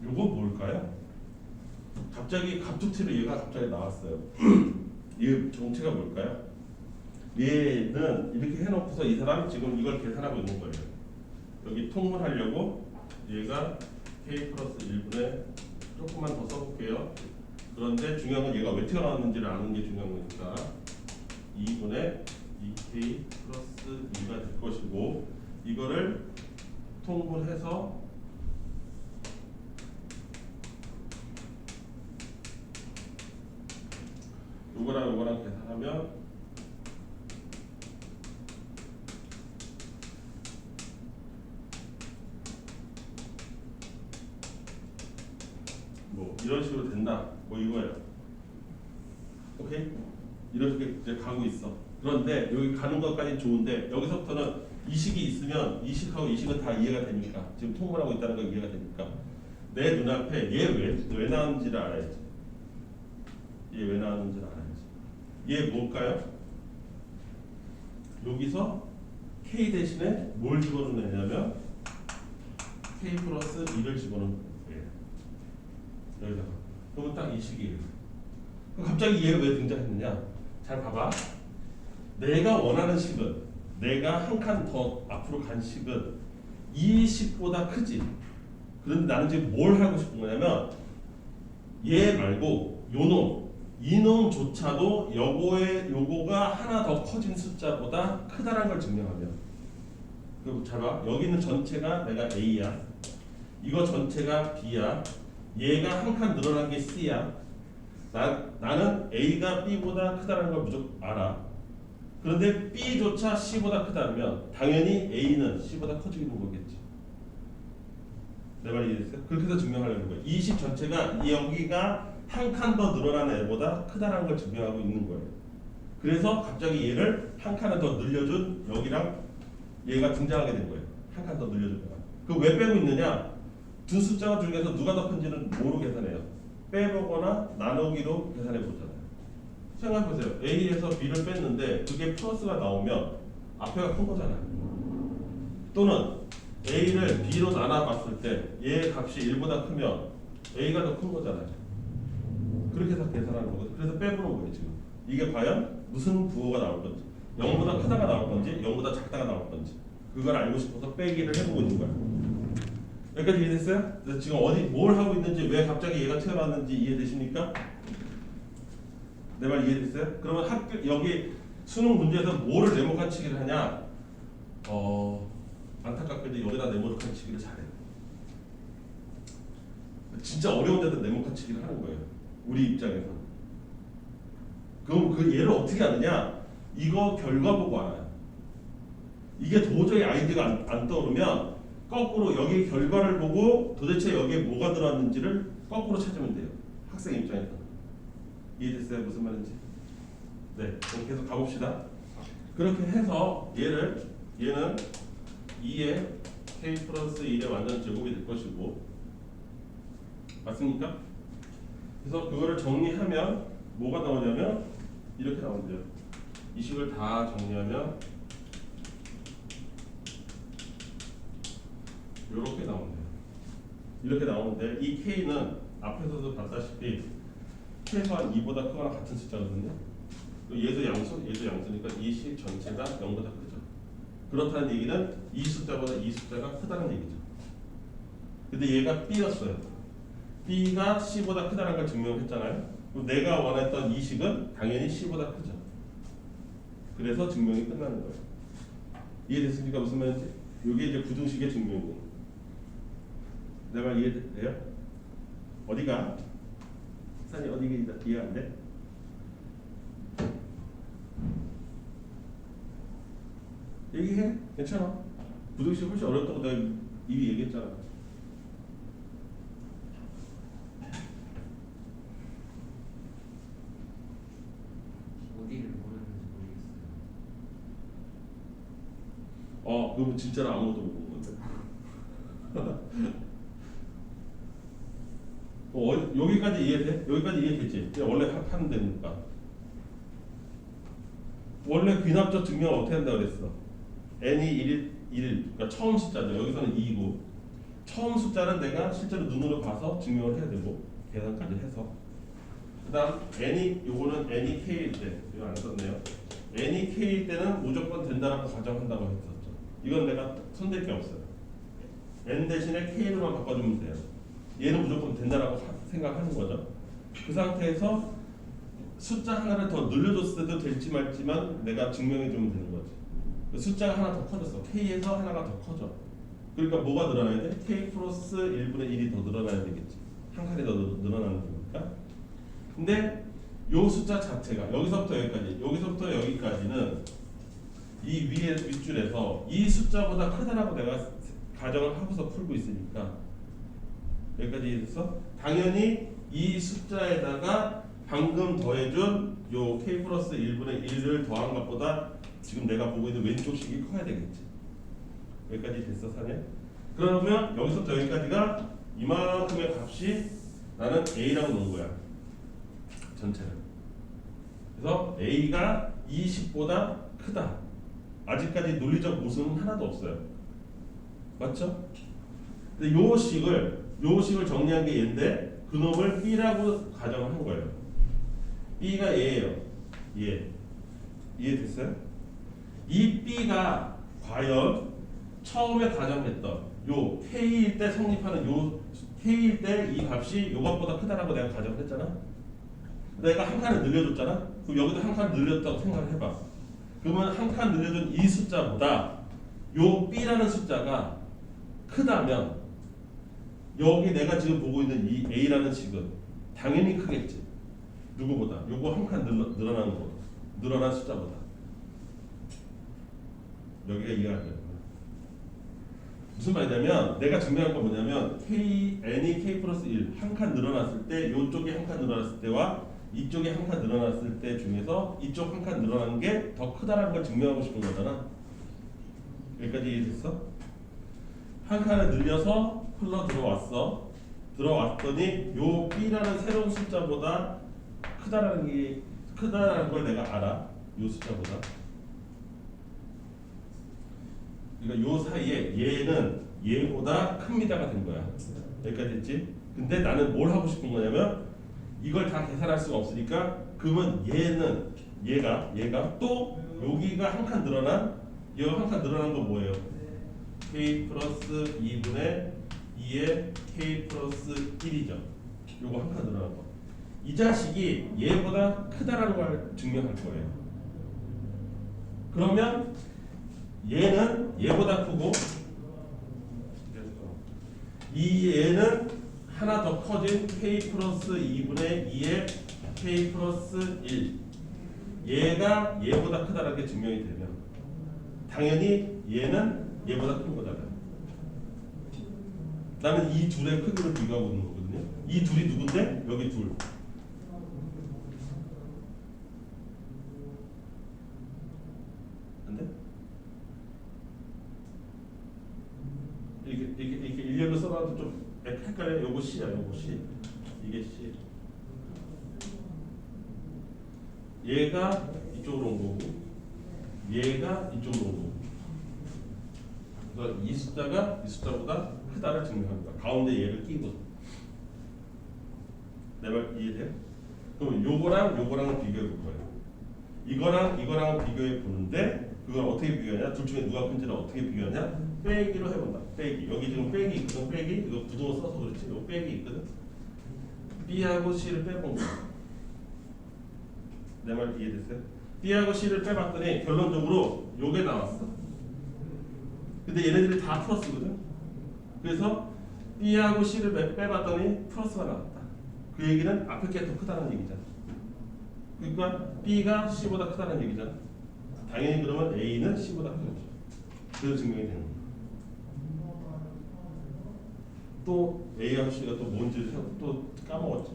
요건 뭘까요? 갑자기 갑툭튀로 얘가 갑자기 나왔어요. 이 정체가 뭘까요? 얘는 이렇게 해놓고서 이 사람 지금 이걸 계산하고 있는 거예요. 여기 통분하려고 얘가 k 플러스 1분의 조금만 더 써볼게요. 그런데 중요한 건 얘가 왜 튀어나왔는지를 아는 게 중요한 거니까 2분의 2k 플러스 2가 될 것이고 이거를 통분해서 요거랑 계산하면 뭐 이런 식으로 된다. 뭐 이거예요. 오케이? 이런 식으로 이제 가고 있어. 그런데 여기 가는 것까지 좋은데 여기서부터는 이 식이 있으면 이 식하고 이 식은 다 이해가 되니까 지금 통분하고 있다는 거 이해가 되니까 내 눈앞에 얘 왜 나왔는지를 알아야지. 얘 왜 나왔는지를 알아야지. 얘 뭘까요? 여기서 k 대신에 뭘 집어넣느냐면 k 플러스 2를 집어넣는 거예요. 여기다가. 그러면 딱 이 식이에요. 그럼 갑자기 얘가 왜 등장했느냐? 잘 봐봐. 내가 원하는 식은 내가 한 칸 더 앞으로 간 식은 이 식보다 크지. 그런데 나는 지금 뭘 하고 싶은 거냐면 얘 말고 요놈 이놈조차도 요거가 하나 더 커진 숫자보다 크다는 걸 증명하면 그리고 잘 봐. 여기 있는 전체가 내가 A야. 이거 전체가 B야. 얘가 한 칸 늘어난 게 C야. 나는 A가 B보다 크다는 걸 무조건 알아. 그런데 B조차 C보다 크다면 당연히 A는 C보다 커지는 거겠지. 내 말이 이해됐어요? 그렇게 해서 증명하려는 거예요. 이 식 전체가 여기가 한 칸 더 늘어난 애보다 크다는 걸 증명하고 있는 거예요. 그래서 갑자기 얘를 한 칸을 더 늘려준 여기랑 얘가 등장하게 된 거예요. 한 칸 더 늘려준 거야. 그 왜 빼고 있느냐? 두 숫자 중에서 누가 더 큰지는 뭐로 계산해요? 빼보거나 나누기로 계산해 보잖아요. 생각해보세요. A에서 B를 뺐는데 그게 플러스가 나오면 앞에가 큰 거잖아요. 또는 A를 B로 나눠봤을 때 얘 값이 1보다 크면 A가 더 큰 거잖아요. 그렇게 해서 계산하는 거거든요. 그래서 빼보는 거예요 지금. 이게 과연 무슨 부호가 나올 건지, 0보다 크다가 나올 건지 0보다 작다가 나올 건지 그걸 알고 싶어서 빼기를 해보고 있는 거야. 여기까지 이해됐어요? 그래서 지금 어디 뭘 하고 있는지, 왜 갑자기 얘가 튀어나왔는지 이해되십니까? 내 말 이해됐어요? 그러면 여기 수능 문제에서 뭐를 네모칸 치기를 하냐? 안타깝게도 여기다 네모칸 치기를 잘해. 진짜 어려운 데도 네모칸 치기를 하는 거예요. 우리 입장에서는. 그럼 그 얘를 어떻게 하느냐? 이거 결과 보고 알아요. 이게 도저히 아이디어가 안 떠오르면 거꾸로 여기 결과를 보고 도대체 여기에 뭐가 들어왔는지를 거꾸로 찾으면 돼요. 학생 입장에서는. 이해됐어요? 무슨 말인지? 네, 그럼 계속 가봅시다. 그렇게 해서 얘는 2의 k 플러스 1의 완전 제곱이 될 것이고, 맞습니까? 그래서 그거를 정리하면 뭐가 나오냐면 이렇게 나온대요. 이 식을 다 정리하면 이렇게 나온대요. 이렇게 나오는데 이 k는 앞에서도 봤다시피 최소한 2보다 크거나 같은 숫자거든요. 얘도 양수, 얘도 양수니까 이 식 전체가 0보다 크죠. 그렇다는 얘기는 이 숫자보다 이 숫자가 크다는 얘기죠. 근데 얘가 b였어요. b가 c보다 크다는 걸 증명했잖아요. 그럼 내가 원했던 이 식은 당연히 c보다 크죠. 그래서 증명이 끝나는 거예요. 이해됐습니까? 무슨 말인지? 이게 이제 부등식의 증명이에요. 내 말 이해돼요? 어디가? 산이 어디가 이해 안 돼? 얘기해. 괜찮아. 부등식 훨씬 어렵다고 내가 이미 얘기했잖아. 어디를 모르는지 모르겠어요. 그러면 진짜로 아무것도 못 본 건데. 여기까지 이해돼? 여기까지 이해되지? 원래 하는 데니까. 원래 귀납적 증명을 어떻게 한다고 그랬어? n이 1, 그러니까 처음 숫자죠. 여기서는 2고 처음 숫자는 내가 실제로 눈으로 봐서 증명을 해야 되고 계산까지 해서, 그 다음 요거는 n이 k일 때, 이거 안 썼네요. n이 k일 때는 무조건 된다라고 가정한다고 했었죠. 이건 내가 손댈 게 없어요. n 대신에 k로만 바꿔주면 돼요. 얘는 무조건 된다라고 생각하는 거죠. 그 상태에서 숫자 하나를 더 늘려줬을 때도 될지 말지만 내가 증명해주면 되는 거지. 숫자가 하나 더 커졌어. k에서 하나가 더 커져. 그러니까 뭐가 늘어나야 돼? k 플러스 1분의 1이 더 늘어나야 되겠지. 한 칸이 더 늘어나는 거니까. 근데 요 숫자 자체가 여기서부터 여기까지는 이 위에 윗줄에서 이 숫자보다 크다라고 내가 가정을 하고서 풀고 있으니까, 여기까지 됐어? 당연히 이 숫자에다가 방금 더해준 요 k 플러스 1분의 1을 더한 것보다 지금 내가 보고 있는 왼쪽 식이 커야 되겠지. 여기까지 됐어, 사네? 그러면 여기서부터 여기까지가 이만큼의 값이 나는 a라고 놓은 거야. 전체를. 그래서 a가 20보다 크다. 아직까지 논리적 모순은 하나도 없어요. 맞죠? 근데 요 식을 정리한 게 얘인데 그놈을 b라고 가정을 한 거예요. b가 얘예요. 얘. 이해됐어요? 이 b가 과연 처음에 가정했던 요 k일 때 성립하는 요 k일 때 이 값이 이것보다 크다라고 내가 가정했잖아. 내가 한 칸을 늘려줬잖아. 그럼 여기도 한 칸 늘렸다고 생각을 해봐. 그러면 한 칸 늘려준 이 숫자보다 요 b라는 숫자가 크다면 여기 내가 지금 보고 있는 이 a라는 식은 당연히 크겠지. 누구보다. 요거 한 칸 늘어나는 거. 늘어난 숫자보다. 여기가 이해가 안 돼요. 무슨 말이냐면 내가 증명할 건 뭐냐면 n이 k 플러스 1 한 칸 늘어났을 때, 요쪽이 한 칸 늘어났을 때와 이쪽이 한 칸 늘어났을 때 중에서 이쪽 한 칸 늘어나는 게 더 크다라는 걸 증명하고 싶은 거잖아. 여기까지 이해됐어? 한 칸을 늘려서 흘러 들어왔더니 요 b라는 새로운 숫자보다 크다라는 걸 내가 알아. 요 숫자보다. 그러니까 요 사이에 얘는 얘보다 큽니다가 된 거야. 여기까지 했지? 근데 나는 뭘 하고 싶은 거냐면 이걸 다 계산할 수가 없으니까 그러면 얘가 또 여기가 한 칸 늘어난 얘가 한 칸 늘어난 건 뭐예요? k 플러스 2분의 2의 k 플러스 1이죠. 요거 한 칸 늘어난 거. 이 자식이 얘보다 크다라는 걸 증명할 거예요. 그러면 얘는 얘보다 크고 이 얘는 하나 더 커진 k 플러스 2분의 2의 k 플러스 1 얘가 얘보다 크다라는 게 증명이 되면 당연히 얘는 얘보다 큰 거잖아요. 나는 이 둘의 크기를 비교하고 있는 거거든요. 이 둘이 누군데? 여기 둘. 안 돼? 이렇게 일렬로 써놔도 좀 헷갈려요. 요거 C야, 요거 C. 이게 C. 얘가 이쪽으로 온 거고, 얘가 이쪽으로 온 거고. 그래서 이 숫자가 이 숫자보다 크다를 증명합니다. 가운데 얘를 끼고. 내 말 이해돼요? 그럼 요거랑 비교해 볼 거예요. 이거랑 비교해 보는데 그걸 어떻게 비교하냐? 둘 중에 누가 큰지를 어떻게 비교하냐? 빼기로 해본다. 빼기. 여기 지금 빼기 있거든. 빼기. 이거 부동어 써서 그렇지. 이거 빼기 있거든. B하고 C를 빼본 거야. 내 말 이해됐어요? B하고 C를 빼봤더니 결론적으로 요게 나왔어. 근데 얘네들이 다 플러스거든. 그래서 B하고 C를 빼봤더니 플러스가 나왔다. 그 얘기는 앞에 게 더 크다는 얘기잖아. 그러니까 B가 C보다 크다는 얘기잖아. 당연히 그러면 A는 C보다 큰 거죠. 그래서 증명이 되는 거야. 또 A하고 C가 또 뭔지 또 까먹었지.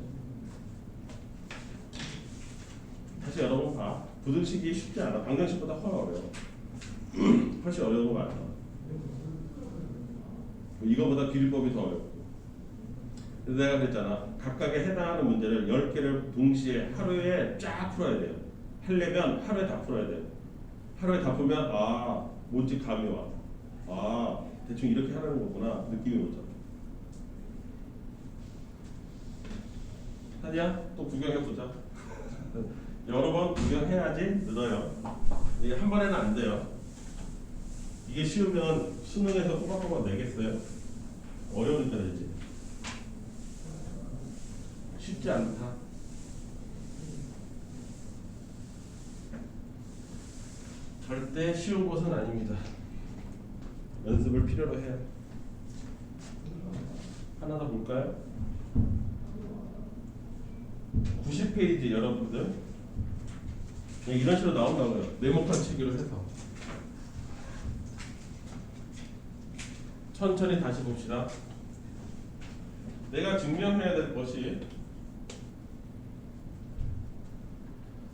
다시 여러분 봐. 부등식이 쉽지 않아. 방정식보다 훨씬 어려워. 훨씬 어려운 거 많아. 이거보다 기울법이 더 어렵고. 그래서 내가 그랬잖아. 각각에 해당하는 문제를 10개를 동시에 하루에 쫙 풀어야 돼요. 하려면 하루에 다 풀어야 돼요. 하루에 다 풀면 아 뭔지 감이 와. 아 대충 이렇게 하라는 거구나 느낌이 오죠. 하냐? 또 구경해보자. 여러 번 구경해야지 늘어요. 이게 한 번에는 안 돼요. 이게 쉬우면 수능에서 꼬박꼬박 내겠어요? 어려우니까 되지. 쉽지 않다. 절대 쉬운 것은 아닙니다. 연습을 필요로 해요. 하나 더 볼까요? 90페이지 여러분들 이런 식으로 나온다고요. 네모칸 치기로 해서 천천히 다시 봅시다. 내가 증명해야 될 것이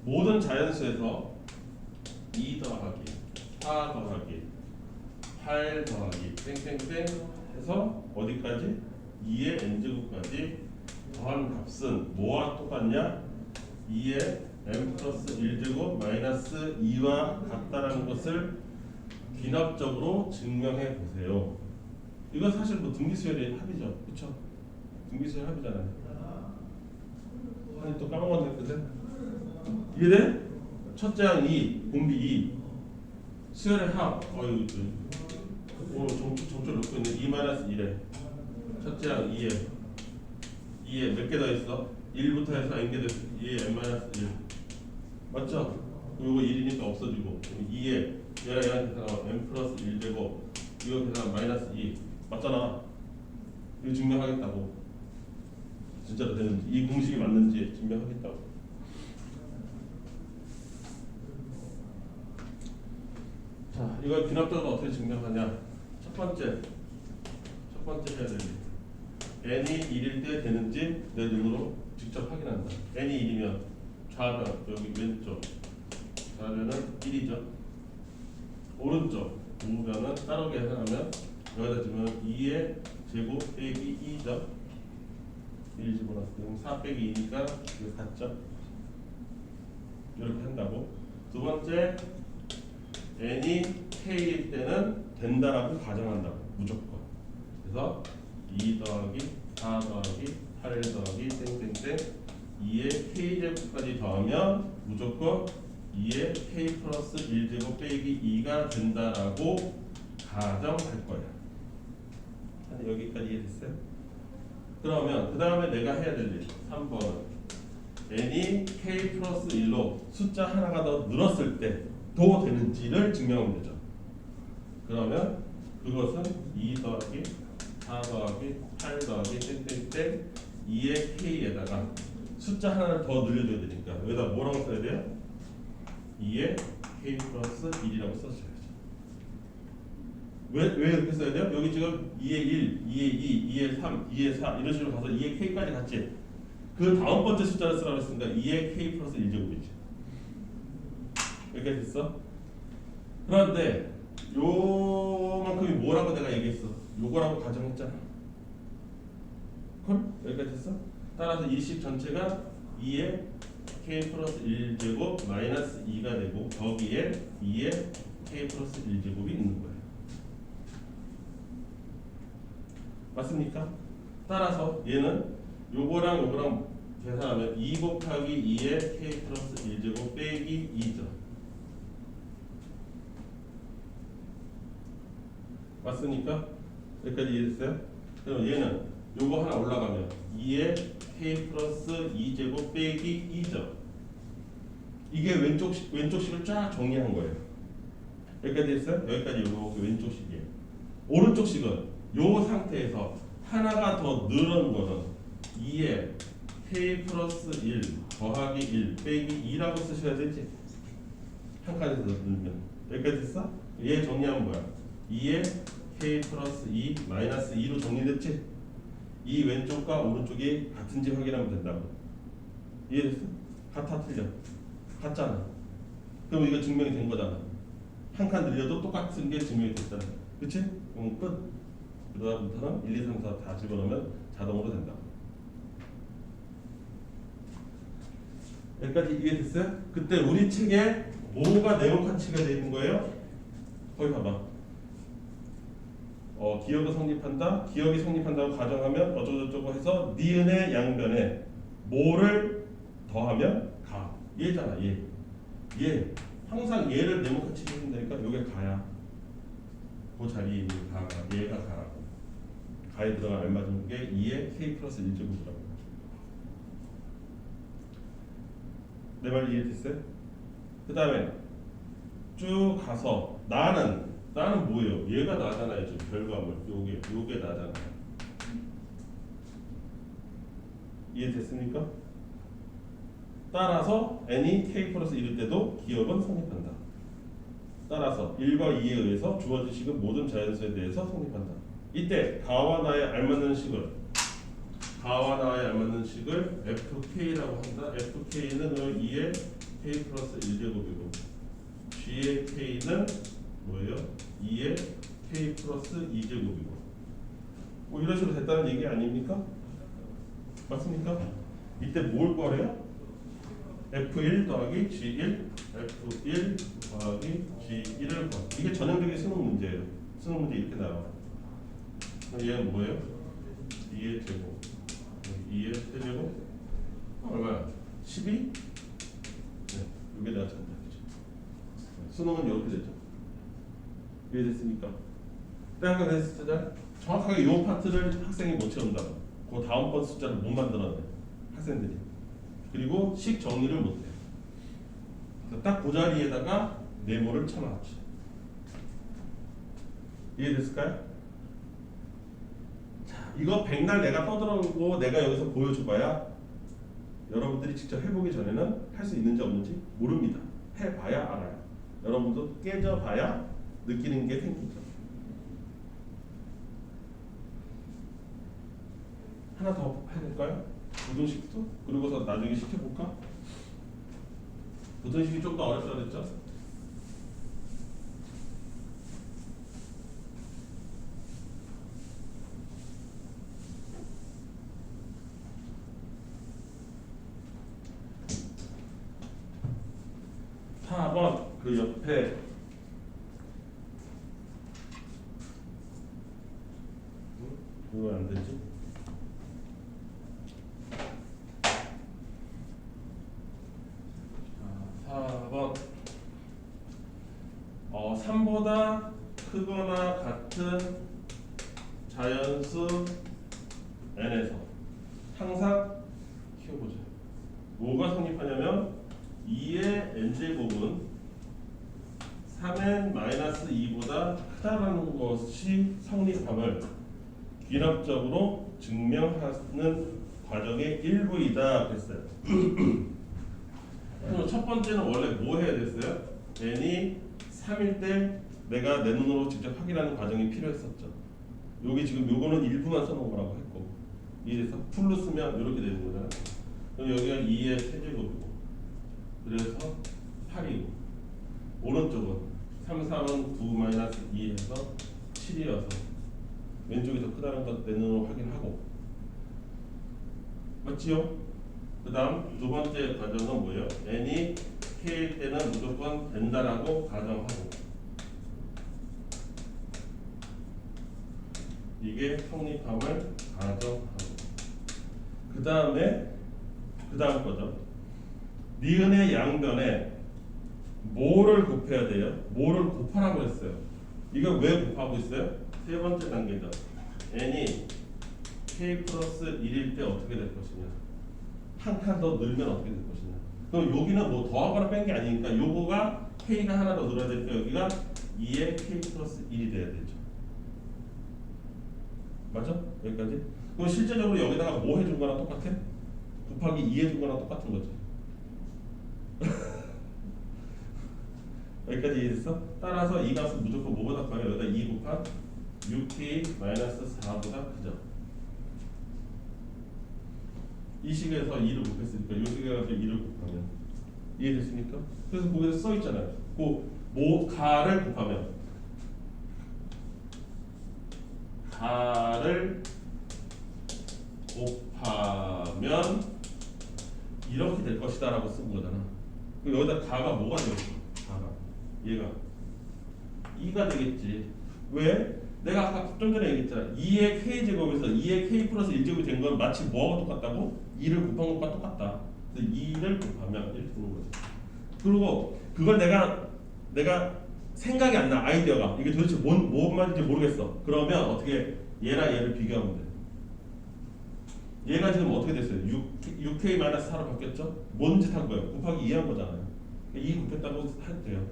모든 자연수에서 2 더하기 4 더하기 8 더하기 땡땡땡 해서 어디까지? 2의 n제곱까지 더한 값은 뭐와 똑같냐? 2의 m 플러스 1제곱 마이너스 2와 같다라는 것을 귀납적으로 증명해 보세요. 이거 사실 뭐 등비수열의 합이죠. 그쵸? 등비수열 합이잖아요. 아니 또 까먹었네 그때. 이해돼? 첫째 항 2, 공비 2 수열의 합. 어휴 정조를 놓고 있는 2 마이너스 1에 첫째 항 2에 몇 개 더 있어? 1부터 해서 n개 됐어. 2에 n 마이너스 1 맞죠? 이거 1이니까 없어지고 2에 얘랑 계산하면 n 플러스 1제곱 이거 계산하면 마이너스 2 맞잖아. 이거 증명하겠다고. 진짜로 되는지 이 공식이 맞는지 증명하겠다고. 자, 이걸 귀납적으로 어떻게 증명하냐? 첫 번째 해야 될 일. n이 1일 때 되는지 내 눈으로 직접 확인한다. n이 1이면 좌변 여기 왼쪽 좌변은 1이죠. 오른쪽 우변은 따로 계산하면 여기다 주면 2의 제곱 빼기 2죠. 1 집어넣었을 때 4 빼기 2니까 이거 같죠. 이렇게 한다고. 두 번째 n이 k일 때는 된다라고 가정한다고 무조건. 그래서 2 더하기 4 더하기 8 더하기 땡땡땡 2의 k제곱까지 더하면 무조건 2의 k 플러스 1제곱 빼기 2가 된다라고 가정할 거야. 여기까지 이해됐어요? 그러면 그 다음에 내가 해야 될 일 3번 n이 k 플러스 1로 숫자 하나가 더 늘었을 때 도 되는지를 증명하면 되죠. 그러면 그것은 2 더하기 4 더하기 8 더하기 땡땡땡 2의 k에다가 숫자 하나를 더 늘려줘야 되니까 여기다 뭐라고 써야 돼요? 2의 k 플러스 1이라고 써줘야죠. 왜 이렇게 써야 돼요? 여기 지금 2의 1, 2의 2, 2의 3, 2의 4 이런 식으로 가서 2의 k까지 갔지. 그 다음 번째 숫자를 쓰라고 했으니까 2의 k 플러스 1제곱이지. 이렇게 됐어? 그런데 요만큼이 뭐라고 내가 얘기했어? 요거라고 가정했잖아. 콜? 여기까지 됐어? 따라서 이 식 전체가 2의 k 플러스 1제곱 마이너스 2가 되고 거기에 2의 k 플러스 1제곱이 있는 거예요. 맞습니까? 따라서 얘는 요거랑 계산하면 2 곱하기 2의 k 플러스 1제곱 빼기 2죠. 맞습니까? 여기까지 이해됐어요? 그럼 얘는 요거 하나 올라가면 2의 k 플러스 2제곱 빼기 2죠. 이게 왼쪽식을 쫙 정리한 거예요. 여기까지 됐어요? 여기까지 요 왼쪽식이에요. 오른쪽식은 요 상태에서 하나가 더 늘은 거는 2의 k 플러스 1 더하기 1 빼기 2라고 쓰셔야 되지. 한 칸에서 늘면 여기까지 됐어? 얘 정리하면 뭐야? 2의 k 플러스 2 마이너스 2로 정리됐지? 이 왼쪽과 오른쪽이 같은지 확인하면 된다고. 이해됐어? 같아 틀려? 같잖아. 그럼 이거 증명이 된 거잖아. 한 칸 늘려도 똑같은 게 증명이 됐잖아. 그치? 그럼 끝. 그 다음부터는 1, 2, 3, 4 다 집어넣으면 자동으로 된다. 여기까지 이해됐어요? 그때 우리 책에 뭐가 네모 카치가 되어 있는 거예요? 거기 봐봐. 기억이 성립한다. 기억이 성립한다고 가정하면 어쩌고저쩌고 해서 니은의 양변에 뭐를 더하면 가. 얘잖아. 얘. 항상 얘를 네모 카치게 해준다니까 요게 가야. 그 자리에 있는 가가 얘가 가라고. 가에 들어간 알맞은 게 2의 k 플러스 1제곱이라고. 내 말 이해됐어요? 그 다음에 쭉 가서 나는 뭐예요? 얘가 나잖아요. 지금 결과물 요게 나잖아요. 이해됐습니까? 따라서 n이 k 플러스 1일 때도 기억은 성립한다. 따라서 1과 2에 의해서 주어진 식은 모든 자연수에 대해서 성립한다. 이때 가와 나에 알맞는 식을 fk라고 한다. fk는 2의 k 플러스 1제곱이고 g의 k는 뭐예요? 2의 k 플러스 2제곱이고 뭐 이런 식으로 됐다는 얘기 아닙니까? 맞습니까? 이때 뭘 구하래요? f1 더하기 g1 f1 더하기 g1을 구하. 이게 전형적인 수능 문제예요. 수능 문제 이렇게 나와. 얘는 뭐예요? 2의 제곱 2의 세제곱 얼마야? 12? 네, 이게 내가 찾는다. 수능은 이렇게 되죠. 이해됐습니까? 내가 아까 했었잖아요. 정확하게 이 파트를 학생이 못 채운다고. 그 다음번 숫자를 못 만들어내 학생들이. 그리고 식 정리를 못해. 딱 그 자리에다가 네모를 쳐놨지. 이해됐을까요? 자, 이거 백날 내가 떠들어오고 내가 여기서 보여줘봐야 여러분들이 직접 해보기 전에는 할 수 있는지 없는지 모릅니다. 해봐야 알아요. 여러분도 깨져봐야 느끼는 게 생기죠. 하나 더 해볼까요? 부등식도? 그리고서 나중에 시켜볼까? 부등식이 좀 더 어렵다 그랬죠? 그 옆에 왜 안 되지? 3보다 크거나 같은 자연수 n에서 항상 키워보자. 뭐가 성립하냐면 2의 n제곱은 3n-2보다 크다라는 것이 성립함을 귀납적으로 증명하는 과정의 일부이다 그랬어요. 그럼 첫 번째는 원래 뭐 해야 됐어요? n이 3일 때 내가 내 눈으로 직접 확인하는 과정이 필요했었죠. 여기 지금 요거는 일부만 써놓은 거라고 했고, 이래서 풀로 쓰면 이렇게 되는 거잖아요. 그럼 여기가 2의 세제곱이고, 그래서 8이고, 오른쪽은 3, 3은 9-2에서 7이어서 왼쪽이 더 크다는 것 내 눈으로 확인하고, 맞지요? 그 다음 두 번째 과정은 뭐예요? n이 k일 때는 무조건 된다라고 가정하고, 이게 성립함을 가정하고, 그 다음 거죠. 니은의 양변에 뭐를 곱해야 돼요? 뭐를 곱하라고 했어요. 이거 왜 곱하고 있어요? 세 번째 단계죠. n이 k 플러스 1일 때 어떻게 될 것이냐. 한 칸 더 늘면 어떻게 될 것이냐. 그럼 여기는 뭐 더하거나 뺀 게 아니니까 요거가 k가 하나 더 늘어야 되니까 여기가 2의 k 플러스 1이 돼야 되죠. 맞죠? 여기까지? 그럼 실제적으로 여기다가 뭐 해준 거랑 똑같아? 곱하기 2 해준 거랑 똑같은 거지. 여기까지 이해됐어? 따라서 이 값은 무조건 뭐보다 커요? 여기다 2 곱한 6k-4보다 크죠. 이 식에서 2를 곱했으니까 이 식에 가서 2를 곱하면 이해됐습니까? 그래서 거기서 써 있잖아요. 가를 곱하면 이렇게 될 것이다 라고 쓴 거잖아. 그럼 여기다 가가 뭐가 되겠어? 가가 얘가 2가 되겠지. 왜? 내가 아까 좀 전에 얘기했잖아. 2의 k제곱에서 2의 k 플러스 1제곱이 된 건 마치 뭐하고 똑같다고? 2를 곱한 것과 똑같다. 그래서 2를 곱하면 이렇게 되는 거죠. 그리고 그걸 내가 생각이 안 나. 아이디어가 이게 도대체 뭔 말인지 모르겠어. 그러면 어떻게 얘랑 얘를 비교하면 돼. 얘가 지금 어떻게 됐어요? 6k-4로 바뀌었죠? 뭔 짓 한 거예요? 곱하기 2 한 거잖아요. 2 곱했다고 해도 돼요.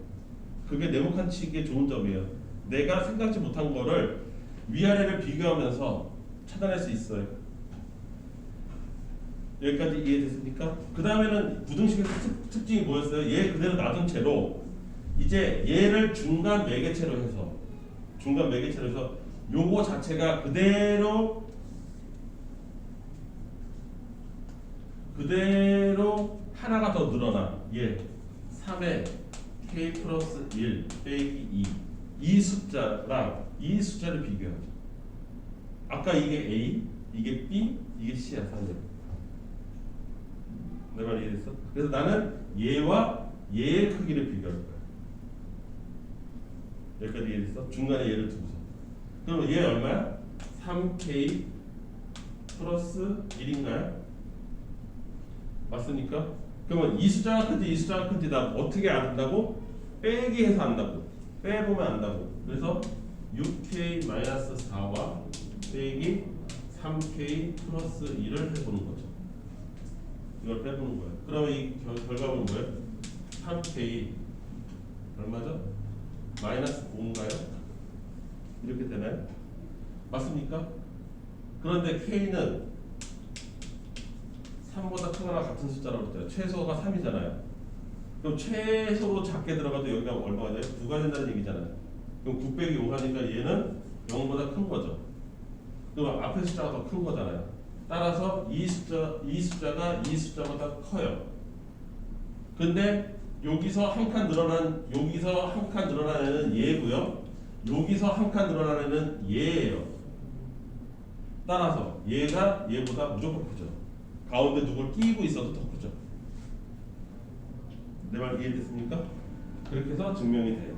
그게 네모칸 치기의 좋은 점이에요. 내가 생각지 못한 거를 위아래를 비교하면서 찾아낼 수 있어요. 여기까지 이해됐습니까? 그 다음에는 부등식의 특징이 뭐였어요? 얘 그대로 놔둔 채로 이제 얘를 중간 매개체로 해서 요거 자체가 그대로 하나가 더 늘어나. 얘 3에 k 플러스 1 빼기 2 이 숫자랑 이 숫자를 비교하죠. 아까 이게 A, 이게 B, 이게 C야. 사실 내 말 이해됐어? 그래서 나는 얘와 얘의 크기를 비교할 거야. 여기까지 이해됐어? 중간에 얘를 두고서. 그럼 얘 얼마야? 3K 플러스 1인가요? 맞습니까? 그러면 이 숫자가 큰지 이 숫자가 큰지 나 어떻게 안다고? 빼기 해서 안다고. 빼보면 안다고. 그래서 6K-4와 빼기 3K 플러스 1을 해보는 거죠. 이걸 빼보는 거예요. 그러면 이 결과는 뭐예요? 3K 얼마죠? 마이너스 5인가요? 이렇게 되나요? 맞습니까? 그런데 K는 3보다 크거나 같은 숫자라고 했잖아요. 최소가 3이잖아요. 그럼 최소로 작게 들어가도 여기가 얼마가 돼요? 9가 된다는 얘기잖아요. 그럼 9 빼기 5하니까 얘는 0보다 큰 거죠. 그럼 앞에 숫자가 더 큰 거잖아요. 따라서 이 숫자가 이 숫자보다 커요. 근데 여기서 한 칸 늘어난 애는 얘고요. 여기서 한 칸 늘어난 애는 얘예요. 따라서 얘가 얘보다 무조건 크죠. 가운데 누굴 끼고 있어도 더 크죠. 내 말 이해됐습니까? 그렇게 해서 증명이 돼요.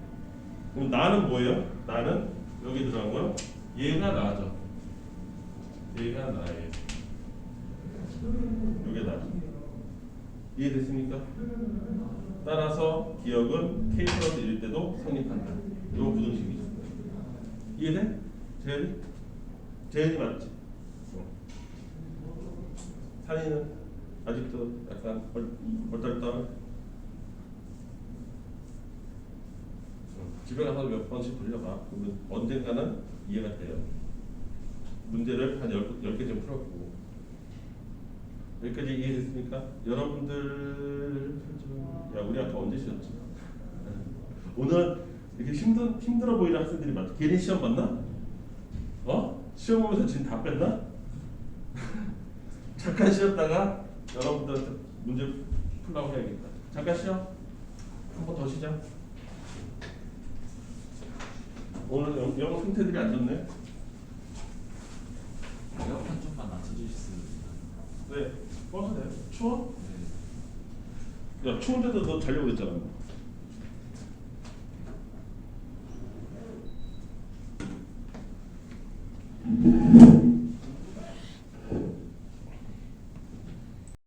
그럼 나는 뭐예요? 나는 여기 들어간 건 얘가 나죠. 얘가 나예요. 이게 나죠. 이해됐습니까? 따라서 기억은 K 플러스 1일 때도 성립한다. 이거 부등식이죠. 이해돼? 재현이? 재현이 맞지? 산이는 아직도 약간 얼떨떨. 집에 가서 몇 번씩 돌려봐. 그러면 언젠가는 이해가 돼요. 문제를 한 10개쯤 풀었고. 여기까지 이해됐습니까? 여러분들 야 우리 아까 언제 쉬었지? 오늘 이렇게 힘들어 보이는 학생들이 많죠. 괜히 시험 봤나? 시험 보면서 지금 다 뺐나? 잠깐 쉬었다가 여러분들한테 문제 풀라고 해야겠다. 잠깐 쉬어. 한 번 더 쉬자. 오늘 영어 상태들이 안 좋네. 에어컨 좀만 낮춰주실 수 있나요? 왜? 꺼서 돼. 추워? 네. 야 추운데도 너 자려고 그랬잖아.